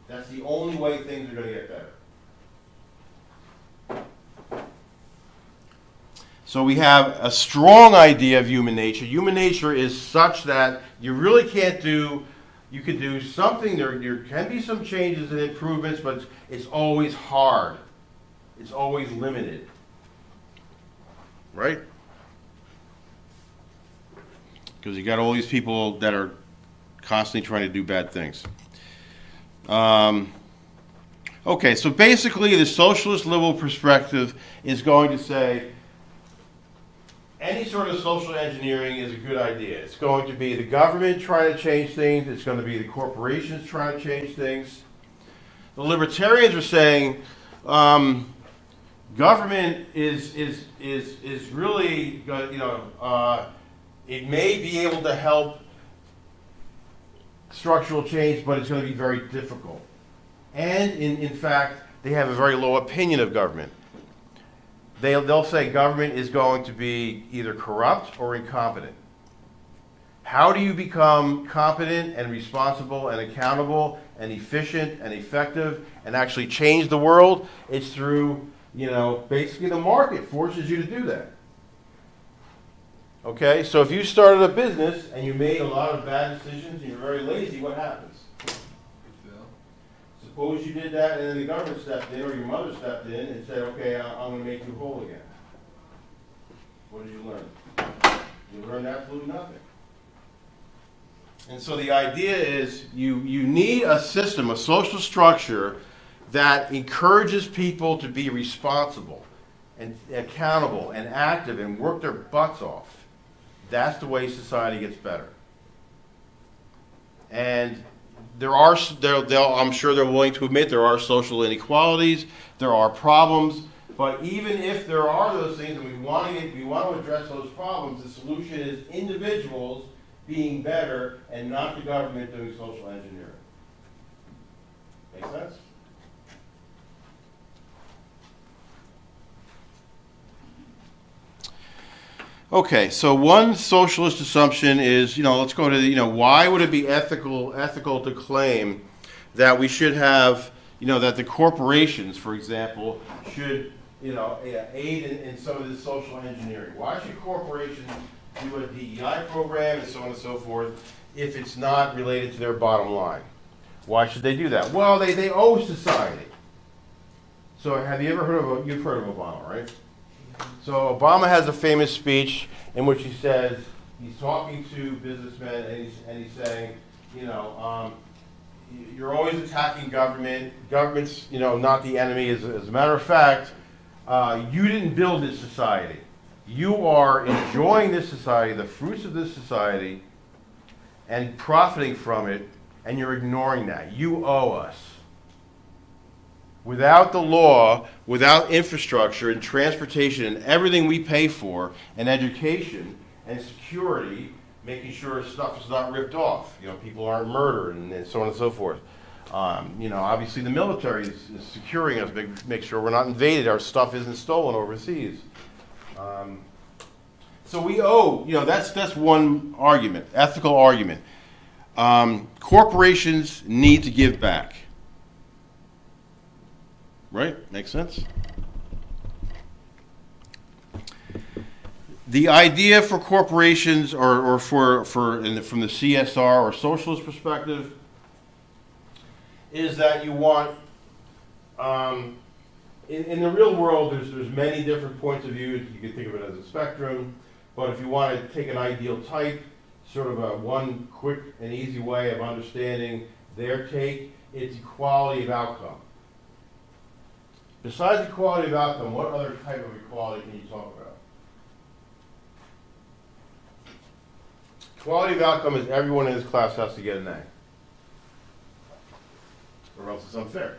That's the only way things are going to get better. So we have a strong idea of human nature. Human nature is such that you really can't do, you can do something, there can be some changes and improvements, but it's always hard. It's always limited. Right? Because you got all these people that are constantly trying to do bad things. Okay, so basically the socialist liberal perspective is going to say any sort of social engineering is a good idea. It's going to be the government trying to change things. It's going to be the corporations trying to change things. The libertarians are saying government is really, it may be able to help structural change, but it's going to be very difficult. And in fact, they have a very low opinion of government. They'll say government is going to be either corrupt or incompetent. How do you become competent and responsible and accountable and efficient and effective and actually change the world? It's through, basically the market forces you to do that. Okay, so if you started a business and you made a lot of bad decisions and you're very lazy, what happens? Suppose you did that and then the government stepped in or your mother stepped in and said, okay, I'm going to make you whole again. What did you learn? You learned absolutely nothing. And so the idea is you need a system, a social structure that encourages people to be responsible and accountable and active and work their butts off. That's the way society gets better. And I'm sure they're willing to admit there are social inequalities, there are problems, but even if there are those things and we want to address those problems, the solution is individuals being better and not the government doing social engineering. Make sense? Okay, so one socialist assumption is, let's go to, why would it be ethical to claim that we should have, that the corporations, for example, should, aid in some of this social engineering? Why should corporations do a DEI program and so on and so forth if it's not related to their bottom line? Why should they do that? Well, they owe society. So have you ever heard you've heard of Obama, right? So Obama has a famous speech in which he says, he's talking to businessmen and he's saying, you're always attacking government. Government's, not the enemy. As a matter of fact, you didn't build this society. You are enjoying this society, the fruits of this society, and profiting from it, and you're ignoring that. You owe us. Without the law, without infrastructure and transportation and everything we pay for, and education and security, making sure stuff is not ripped off, people aren't murdered and so on and so forth. Obviously the military is securing us, make sure we're not invaded, our stuff isn't stolen overseas. So we owe, that's one argument, ethical argument. Corporations need to give back. Right? Makes sense? The idea for corporations or from the CSR or socialist perspective is that you want, in the real world, there's many different points of view. You can think of it as a spectrum, but if you want to take an ideal type, sort of one quick and easy way of understanding their take, it's equality of outcome. Besides equality of outcome, what other type of equality can you talk about? Equality of outcome is everyone in this class has to get an A. Or else it's unfair.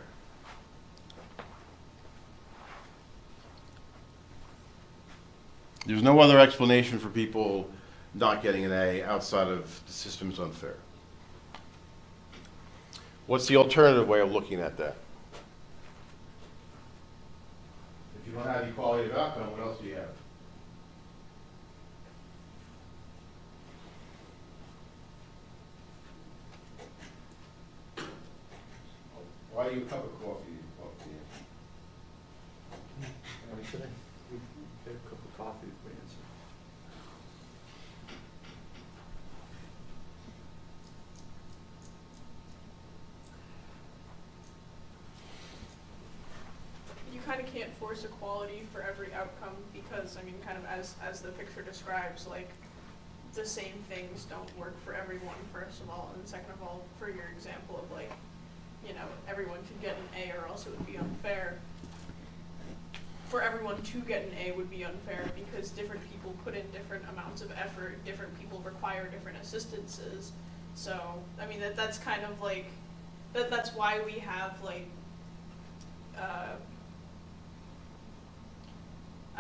There's no other explanation for people not getting an A outside of the system's unfair. What's the alternative way of looking at that? If you don't have equality of outcome, what else do you have? Why do you a cup of coffee? Get a cup of coffee for answer. You kind of can't force equality for every outcome because, kind of as the picture describes, like, the same things don't work for everyone, first of all, and second of all, for your example of, like, you know, everyone could get an A or else it would be unfair. For everyone to get an A would be unfair because different people put in different amounts of effort, different people require different assistances. So, I mean, that's kind of like, that's why we have like, I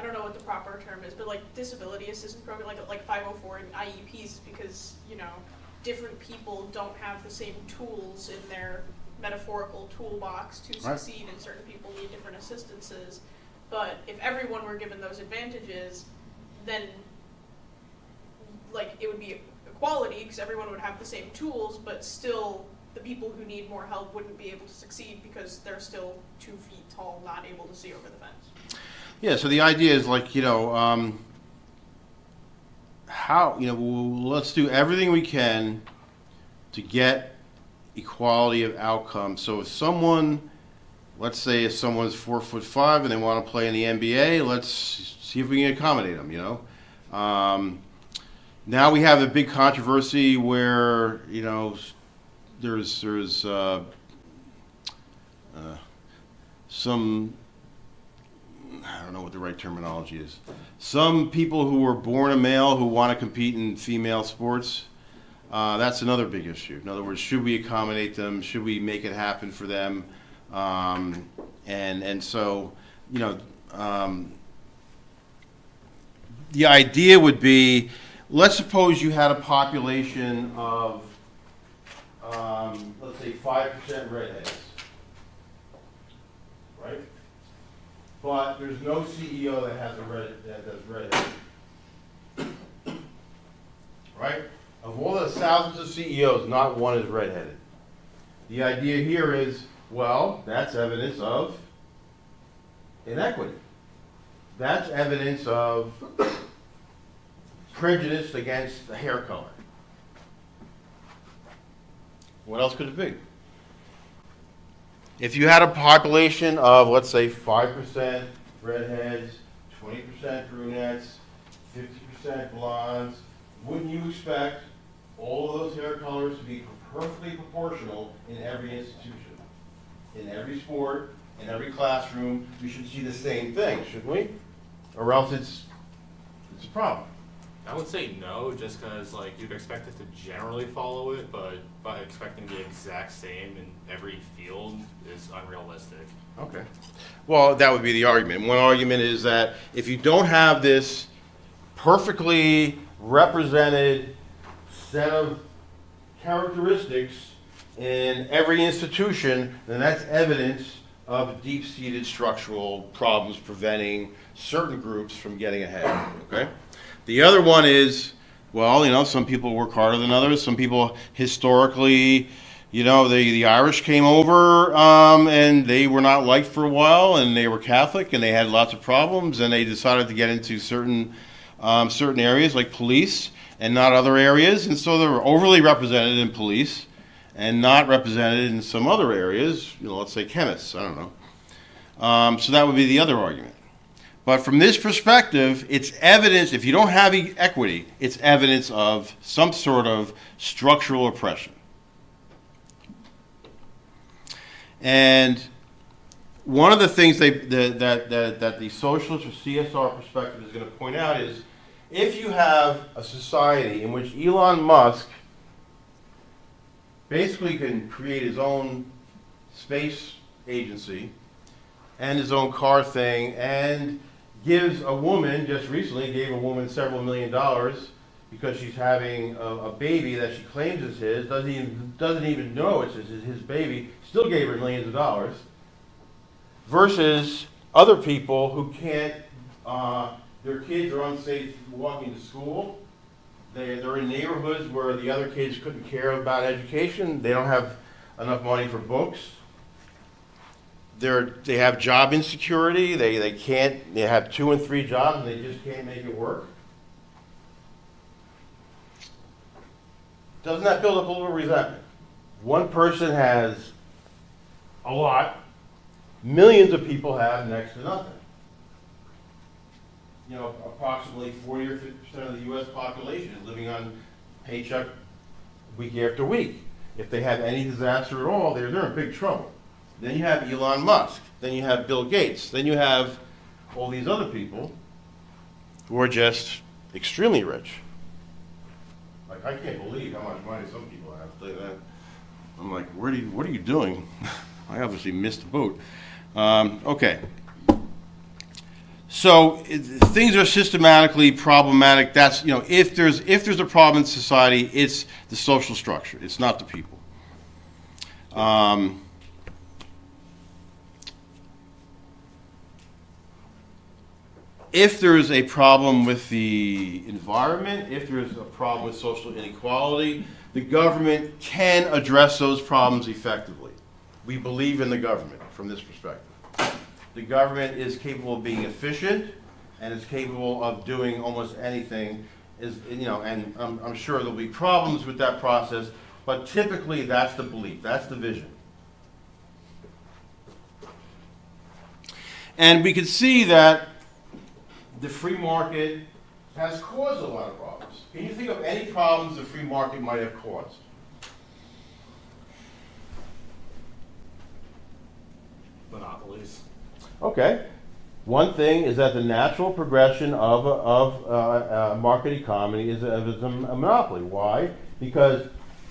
don't know what the proper term is, but like disability assistance program, like 504 and IEPs, because, you know, different people don't have the same tools in their metaphorical toolbox to succeed, and certain people need different assistances. But if everyone were given those advantages, then like it would be equality because everyone would have the same tools, but still the people who need more help wouldn't be able to succeed because they're still 2 feet tall, not able to see over the fence. Yeah, so the idea is like, you know, how, you know, let's do everything we can to get equality of outcome. So if someone, let's say if someone's 4'5" and they want to play in the NBA, let's see if we can accommodate them, you know. Now we have a big controversy where, you know, there's some, I don't know what the right terminology is. Some people who were born a male who want to compete in female sports, that's another big issue. In other words, should we accommodate them? Should we make it happen for them? And so, you know, the idea would be, let's suppose you had a population of, let's say 5% redheads, right? But there's no CEO that has that's redheaded, right? Of all the thousands of CEOs, not one is redheaded. The idea here is, well, that's evidence of inequity. That's evidence of prejudice against the hair color. What else could it be? If you had a population of, let's say, 5% redheads, 20% brunettes, 50% blondes, wouldn't you expect all of those hair colors to be perfectly proportional in every institution? In every sport, in every classroom, we should see the same thing, shouldn't we? Or else it's a problem. I would say no, just because like you'd expect it to generally follow it, but by expecting the exact same in every field is unrealistic. Okay. Well, that would be the argument. One argument is that if you don't have this perfectly represented set of characteristics in every institution, then that's evidence of deep-seated structural problems preventing certain groups from getting ahead. Okay? The other one is, well, you know, some people work harder than others. Some people historically, you know, the Irish came over and they were not liked for a while, and they were Catholic and they had lots of problems, and they decided to get into certain areas like police and not other areas, and so they were overly represented in police and not represented in some other areas. You know, let's say chemists. I don't know. So that would be the other argument. But from this perspective, it's evidence, if you don't have equity, it's evidence of some sort of structural oppression. And one of the things that the socialist or CSR perspective is going to point out is, if you have a society in which Elon Musk basically can create his own space agency and his own car thing, and gives a woman, just recently gave a woman several $1 million because she's having a baby that she claims is his, doesn't even know it's his baby, still gave her millions of dollars, versus other people who can't, their kids are unsafe walking to school, they're in neighborhoods where the other kids couldn't care about education, they don't have enough money for books, they have job insecurity, they have 2 and 3 jobs and they just can't make it work. Doesn't that build up a little resentment? One person has a lot, millions of people have next to nothing. You know, approximately 40 or 50% of the U.S. population is living on paycheck week after week. If they have any disaster at all, they're in big trouble. Then you have Elon Musk. Then you have Bill Gates. Then you have all these other people who are just extremely rich. Like, I can't believe how much money some people have. I'll tell you that. I'm like, what are you doing? I obviously missed the boat. Okay. So things are systematically problematic. That's, if there's a problem in society, it's the social structure. It's not the people. If there's a problem with the environment, if there's a problem with social inequality, the government can address those problems effectively. We believe in the government from this perspective. The government is capable of being efficient, and is capable of doing almost anything. And I'm sure there'll be problems with that process, but typically that's the belief, that's the vision. And we can see that the free market has caused a lot of problems. Can you think of any problems the free market might have caused? Monopolies. Okay. One thing is that the natural progression of a market economy is a monopoly. Why? Because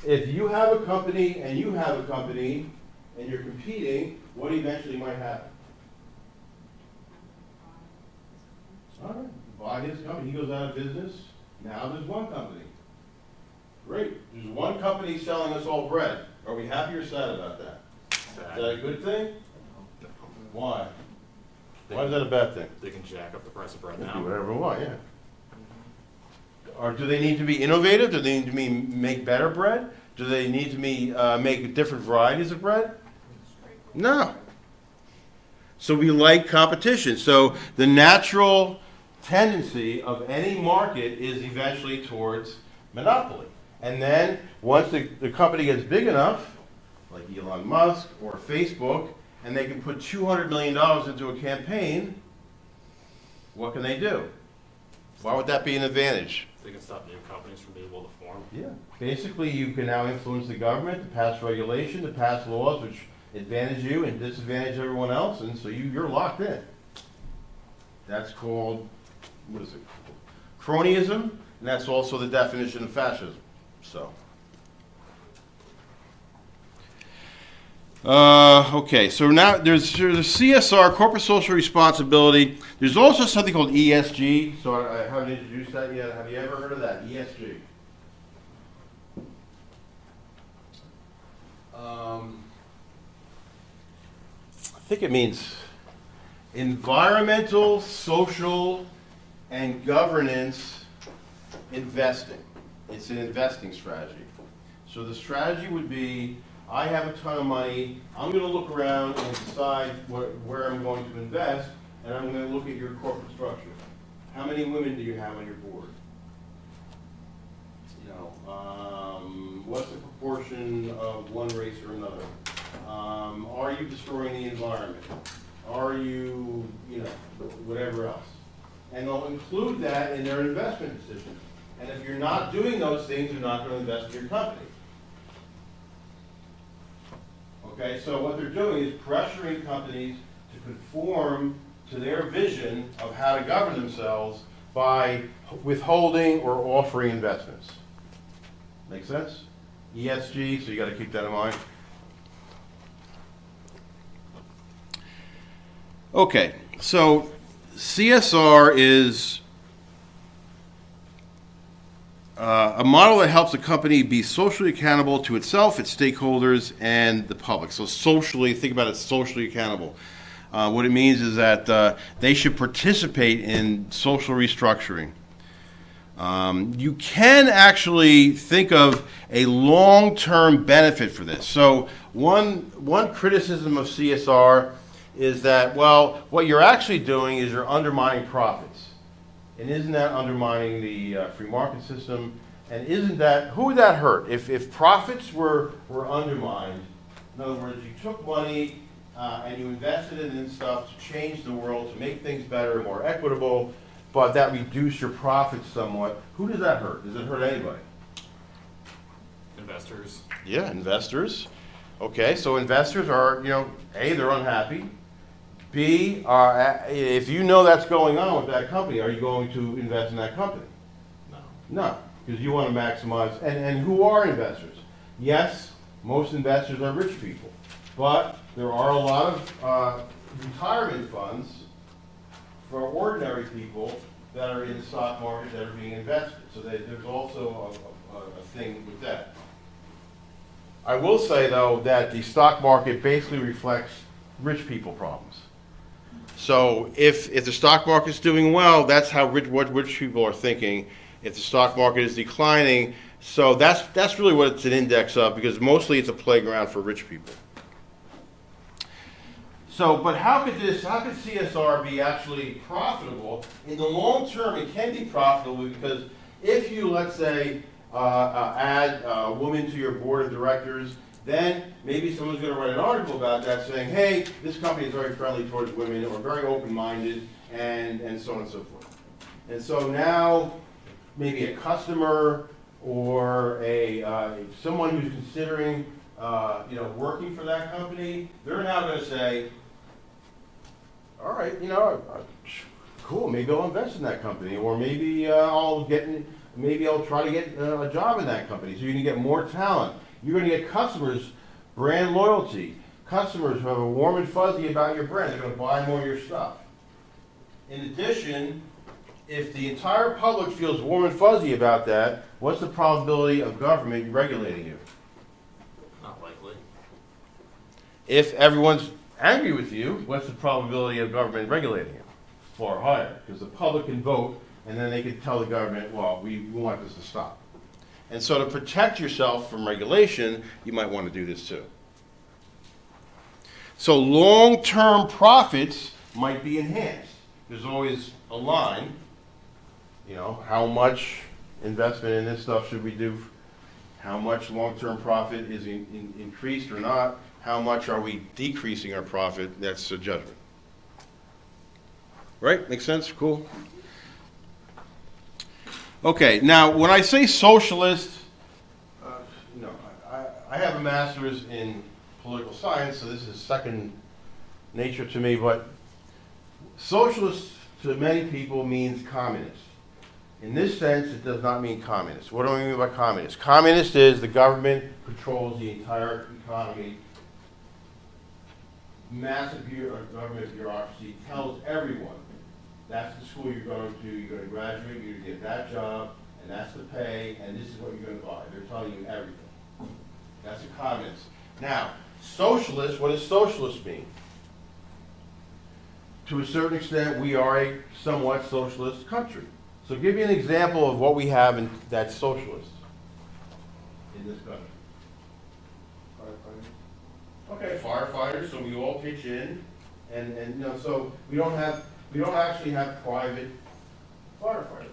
if you have a company and you have a company and you're competing, what eventually might happen? All right, buy his company, he goes out of business, now there's one company. Great, there's one company selling us all bread. Are we happy or sad about that? Sad. Is that a good thing? Why? Why is that a bad thing? They can jack up the price of bread They can now. do whatever they want, yeah. Or do they need to be innovative? Do they need to make better bread? Do they need to make different varieties of bread? No. So we like competition. So the natural tendency of any market is eventually towards monopoly. And then once the company gets big enough, like Elon Musk or Facebook, and they can put $200 million into a campaign, what can they do? Why would that be an advantage? They can stop new companies from being able to form. Yeah. Basically, you can now influence the government to pass regulation, to pass laws which advantage you and disadvantage everyone else, and so you're locked in. That's called, what is it? Cronyism, and that's also the definition of fascism. So. Okay, so now there's a CSR, corporate social responsibility. There's also something called ESG. So I haven't introduced that yet. Have you ever heard of that? ESG. I think it means environmental, social, and governance investing. It's an investing strategy. So the strategy would be, I have a ton of money, I'm going to look around and decide where I'm going to invest, and I'm going to look at your corporate structure. How many women do you have on your board? What's the proportion of one race or another? Are you destroying the environment? Are you, whatever else? And they'll include that in their investment decision. And if you're not doing those things, you're not going to invest in your company. Okay, so what they're doing is pressuring companies to conform to their vision of how to govern themselves by withholding or offering investments. Make sense? ESG, so you got to keep that in mind. Okay, so CSR is a model that helps a company be socially accountable to itself, its stakeholders, and the public. So socially, think about it, socially accountable. What it means is that they should participate in social restructuring. You can actually think of a long-term benefit for this. So one criticism of CSR is that, well, what you're actually doing is you're undermining profits. And isn't that undermining the free market system? And who would that hurt? If profits were undermined, in other words, you took money and you invested it in stuff to change the world, to make things better and more equitable, but that reduced your profits somewhat, who does that hurt? Does it hurt anybody? Investors. Yeah, investors. Okay, so investors are, A, they're unhappy. B, if you know that's going on with that company, are you going to invest in that company? No. No, because you want to maximize. And who are investors? Yes, most investors are rich people, but there are a lot of retirement funds for ordinary people that are in the stock market that are being invested. So there's also a thing with that. I will say, though, that the stock market basically reflects rich people problems. So if the stock market's doing well, that's how what rich people are thinking. If the stock market is declining, so that's really what it's an index of, because mostly it's a playground for rich people. So, but how could CSR be actually profitable? In the long term, it can be profitable because if you, let's say, add a woman to your board of directors, then maybe someone's going to write an article about that saying, hey, this company is very friendly towards women or very open-minded, and so on and so forth. And so now maybe a customer or someone who's considering working for that company, they're now going to say, all right, cool, maybe I'll invest in that company, or maybe I'll try to get a job in that company. So you can get more talent. You're going to get customers, brand loyalty, customers who have a warm and fuzzy about your brand. They're going to buy more of your stuff. In addition, if the entire public feels warm and fuzzy about that, what's the probability of government regulating you? Not likely. If everyone's angry with you, what's the probability of government regulating you? Far higher, because the public can vote, and then they can tell the government, well, we want this to stop. And so to protect yourself from regulation, you might want to do this too. So long-term profits might be enhanced. There's always a line, how much investment in this stuff should we do? How much long-term profit is increased or not? How much are we decreasing our profit? That's a judgment. Right? Make sense? Cool. Okay, now when I say socialist, I have a master's in political science, so this is second nature to me, but socialist to many people means communist. In this sense, it does not mean communist. What do I mean by communist? Communist is the government controls the entire economy. Massive government bureaucracy tells everyone, that's the school you're going to graduate, you're going to get that job, and that's the pay, and this is what you're going to buy. They're telling you everything. That's a communist. Now, socialist, what does socialist mean? To a certain extent, we are a somewhat socialist country. So give me an example of what we have that's socialist in this country. Firefighters. Okay, firefighters, so we all pitch in, and so we don't actually have private firefighters.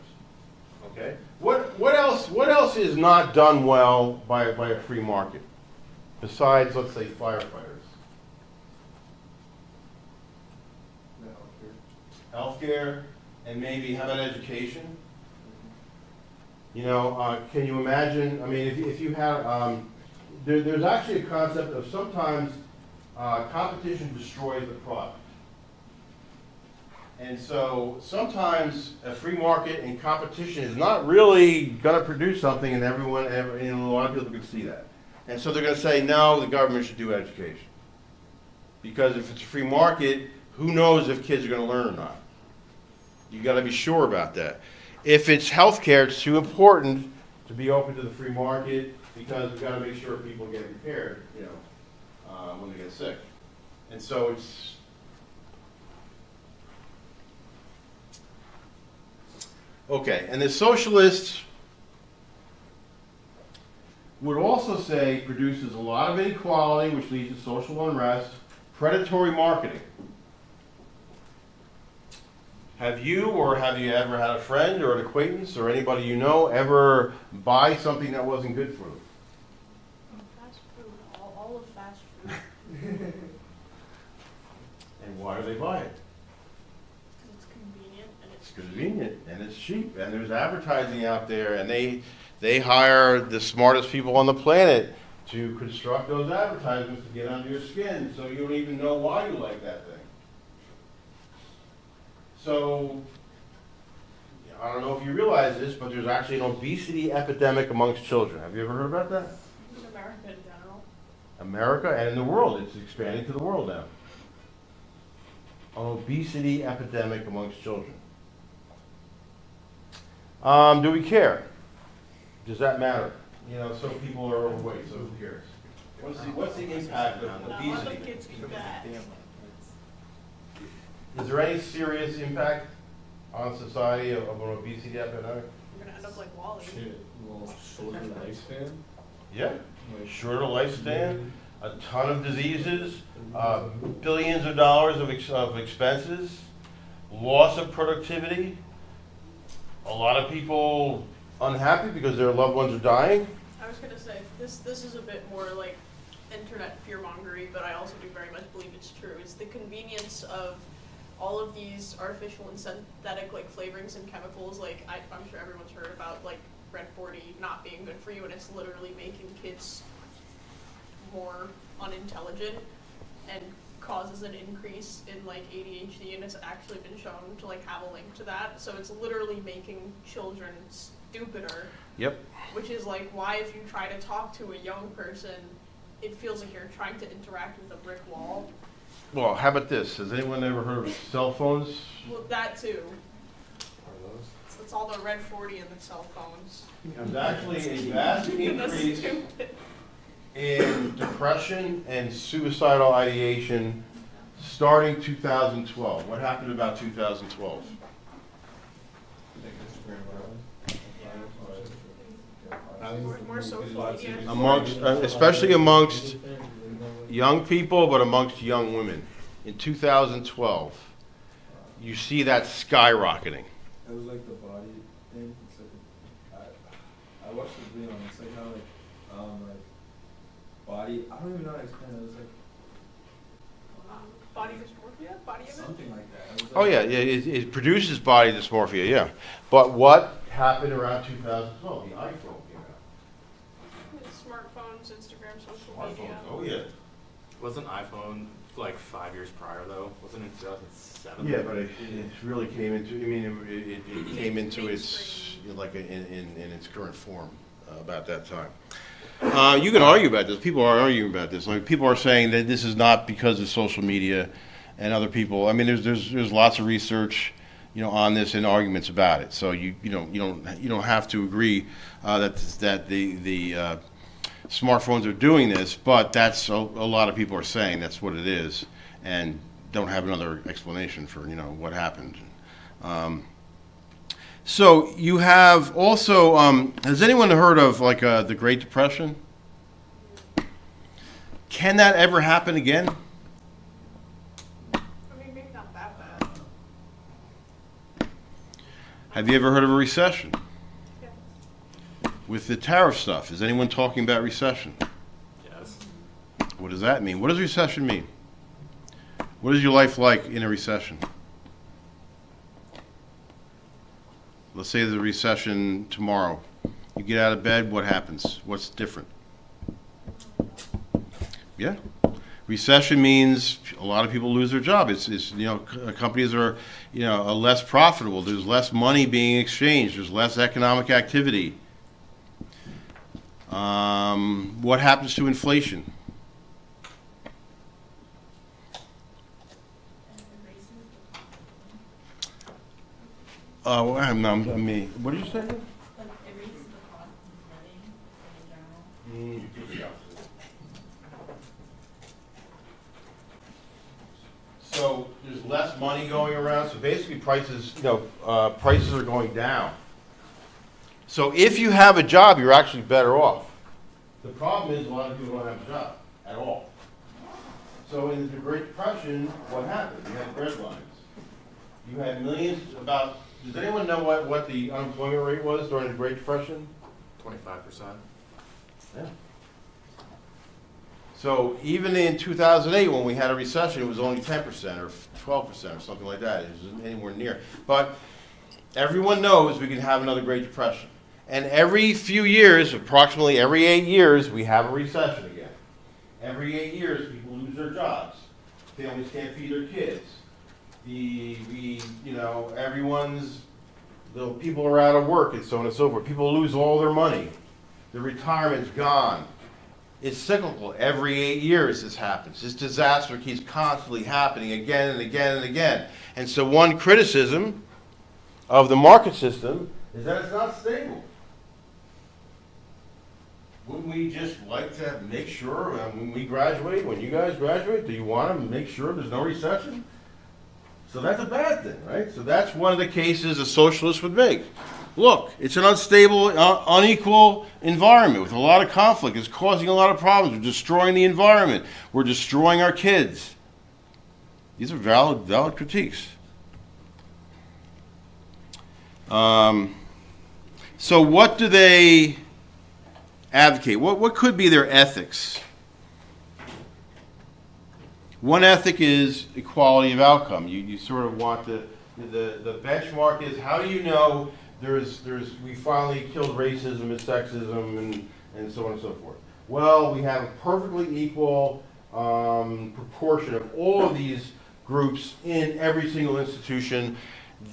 Okay? What else is not done well by a free market? Besides, let's say, firefighters. Healthcare, and maybe how about education? Can you imagine? I mean, if you have, there's actually a concept of sometimes competition destroys the product. And so sometimes a free market and competition is not really going to produce something, and a lot of people can see that. And so they're going to say, no, the government should do education. Because if it's a free market, who knows if kids are going to learn or not? You got to be sure about that. If it's healthcare, it's too important to be open to the free market because we've got to make sure people get prepared, when they get sick. And so it's. Okay, and the socialists would also say produces a lot of inequality, which leads to social unrest, predatory marketing. Have you ever had a friend or an acquaintance or anybody you know ever buy something that wasn't good for them? Fast food, all of fast food. And why do they buy it? Because it's convenient and It's convenient and it's cheap and there's advertising out there and they They hire the smartest people on the planet to construct those advertisements to get under your skin, so you don't even know why you like that thing. So, I don't know if you realize this, but there's actually an obesity epidemic amongst children. Have you ever heard about that? In America in general. America and in the world. It's expanding to the world now. An obesity epidemic amongst children. Do we care? Does that matter? You know, some people are overweight, so who cares? What's the impact of Not a lot of obesity? kids eat that. Is there any serious impact on society of an obesity epidemic? We're gonna end up like Wally. Shit, well, shorter lifespan. Yeah. Like, Shorter lifespan, a ton of diseases, billions of dollars of expenses, loss of productivity, a lot of people unhappy because their loved ones are dying. I was gonna say, this is a bit more like internet fear-mongery, but I also do very much believe it's true. It's the convenience of all of these artificial and synthetic like flavorings and chemicals. Like I'm sure everyone's heard about like Red 40 not being good for you, and it's literally making kids more unintelligent and causes an increase in like ADHD, and it's actually been shown to like have a link to that. So it's literally making children stupider. Yep. Which is like why if you try to talk to a young person, it feels like you're trying to interact with a brick wall. Well, how about this? Has anyone ever heard of cell phones? Well, that too. are those? It's all the Red 40 and the cell phones. There's actually a vast That's increase stupid. in depression and suicidal ideation starting 2012. What happened about 2012? More social media. Amongst, especially amongst young people, but amongst young women. In 2012, you see that skyrocketing. It was like the body thing. It's like I watched the video and it's like how like body. I don't even know how to explain it. It was like Body dysmorphia? Body image? something like that. It was Oh like, yeah, it produces body dysmorphia, yeah. But what happened around 2012? The iPhone came out. Smartphones, Instagram, social Smartphones, media. oh yeah. Wasn't iPhone like 5 years prior though? Wasn't it 2007? Yeah, but it really came into, I mean, it came into its, like, in its current form about that time. You can argue about this. People are arguing about this. Like, people are saying that this is not because of social media and other people. I mean, there's lots of research, you know, on this and arguments about it. So you don't have to agree that the smartphones are doing this, but that's a lot of people are saying that's what it is, and don't have another explanation for what happened. So you have also, has anyone heard of like the Great Depression? Can that ever happen again? I mean, maybe not that bad. Have you ever heard of a recession? Yeah. With the tariff stuff, is anyone talking about recession? Yes. What does that mean? What does recession mean? What is your life like in a recession? Let's say there's a recession tomorrow. You get out of bed, what happens? What's different? Yeah. Recession means a lot of people lose their job. It's companies are less profitable. There's less money being exchanged. There's less economic activity. What happens to inflation? I mean, what did you say? Like, it raises the cost of living in general. So there's less money going around. So basically, prices are going down. So if you have a job, you're actually better off. The problem is a lot of people don't have a job at all. So in the Great Depression, what happened? You had bread lines. You had millions. Does anyone know what the unemployment rate was during the Great Depression? 25%. Yeah. So even in 2008, when we had a recession, it was only 10% or 12% or something like that. It wasn't anywhere near. But everyone knows we can have another Great Depression. And every few years, approximately every 8 years, we have a recession again. Every 8 years, people lose their jobs. Families can't feed their kids. The people are out of work and so on and so forth. People lose all their money. Their retirement's gone. It's cyclical. Every 8 years this happens. This disaster keeps constantly happening again and again and again. And so one criticism of the market system is that it's not stable. Wouldn't we just like to make sure when we graduate, when you guys graduate, do you want to make sure there's no recession? So that's a bad thing, right? So that's one of the cases a socialist would make. Look, it's an unstable, unequal environment with a lot of conflict. It's causing a lot of problems. We're destroying the environment. We're destroying our kids. These are valid critiques. So what do they advocate? What could be their ethics? One ethic is equality of outcome. You sort of want the benchmark is, how do you know we finally killed racism and sexism and so on and so forth? Well, we have a perfectly equal proportion of all of these groups in every single institution.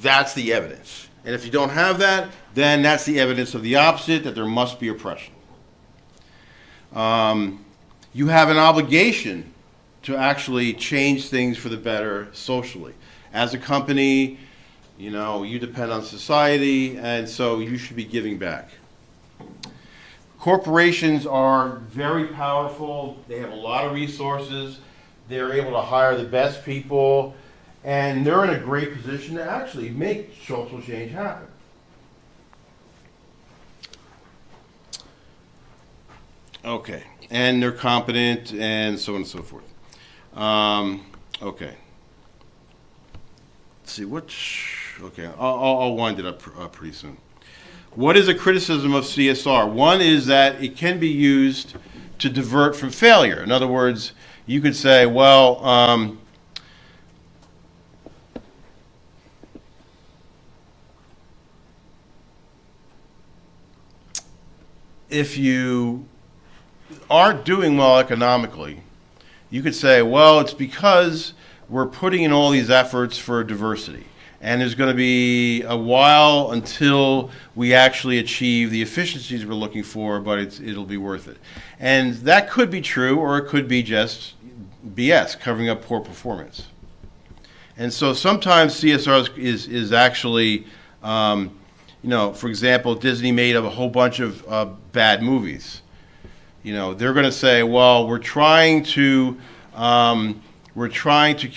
That's the evidence. And if you don't have that, then that's the evidence of the opposite, that there must be oppression. You have an obligation to actually change things for the better socially. As a company, you depend on society, and so you should be giving back. Corporations are very powerful. They have a lot of resources. They're able to hire the best people, and they're in a great position to actually make social change happen. Okay, and they're competent, and so on and so forth. Okay. Let's see, okay, I'll wind it up pretty soon. What is a criticism of CSR? One is that it can be used to divert from failure. In other words, you could say, well, if you aren't doing well economically, you could say, well, it's because we're putting in all these efforts for diversity. And there's going to be a while until we actually achieve the efficiencies we're looking for, but it'll be worth it. And that could be true, or it could be just BS, covering up poor performance. And so sometimes CSR is actually, for example, Disney made up a whole bunch of bad movies. They're going to say, well, we're trying to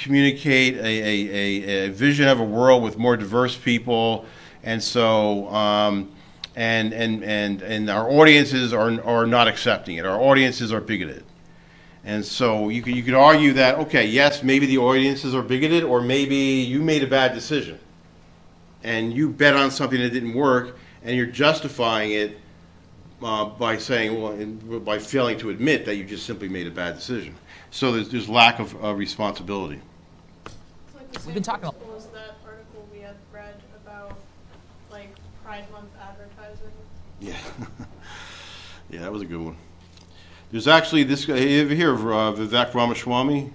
communicate a vision of a world with more diverse people, and so and our audiences are not accepting it. Our audiences are bigoted, and so you could argue that, okay, yes, maybe the audiences are bigoted, or maybe you made a bad decision, and you bet on something that didn't work, and you're justifying it by saying, by failing to admit that you just simply made a bad decision. So there's lack of responsibility. It's like the same We've been talking principle as that article we had read about, like, Pride Month advertising. Yeah. Yeah, that was a good one. There's actually this guy, you ever hear of Vivek Ramaswamy?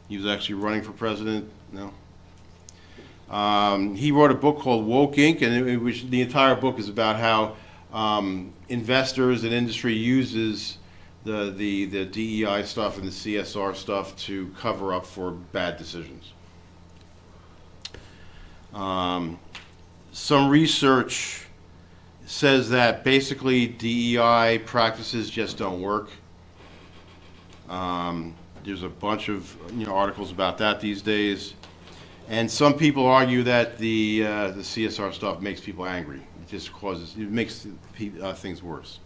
He was actually running for president. No? He wrote a book called Woke Inc., and the entire book is about how investors and industry uses the DEI stuff and the CSR stuff to cover up for bad decisions. Some research says that basically DEI practices just don't work. There's a bunch of articles about that these days, and some people argue that the CSR stuff makes people angry. It makes things worse.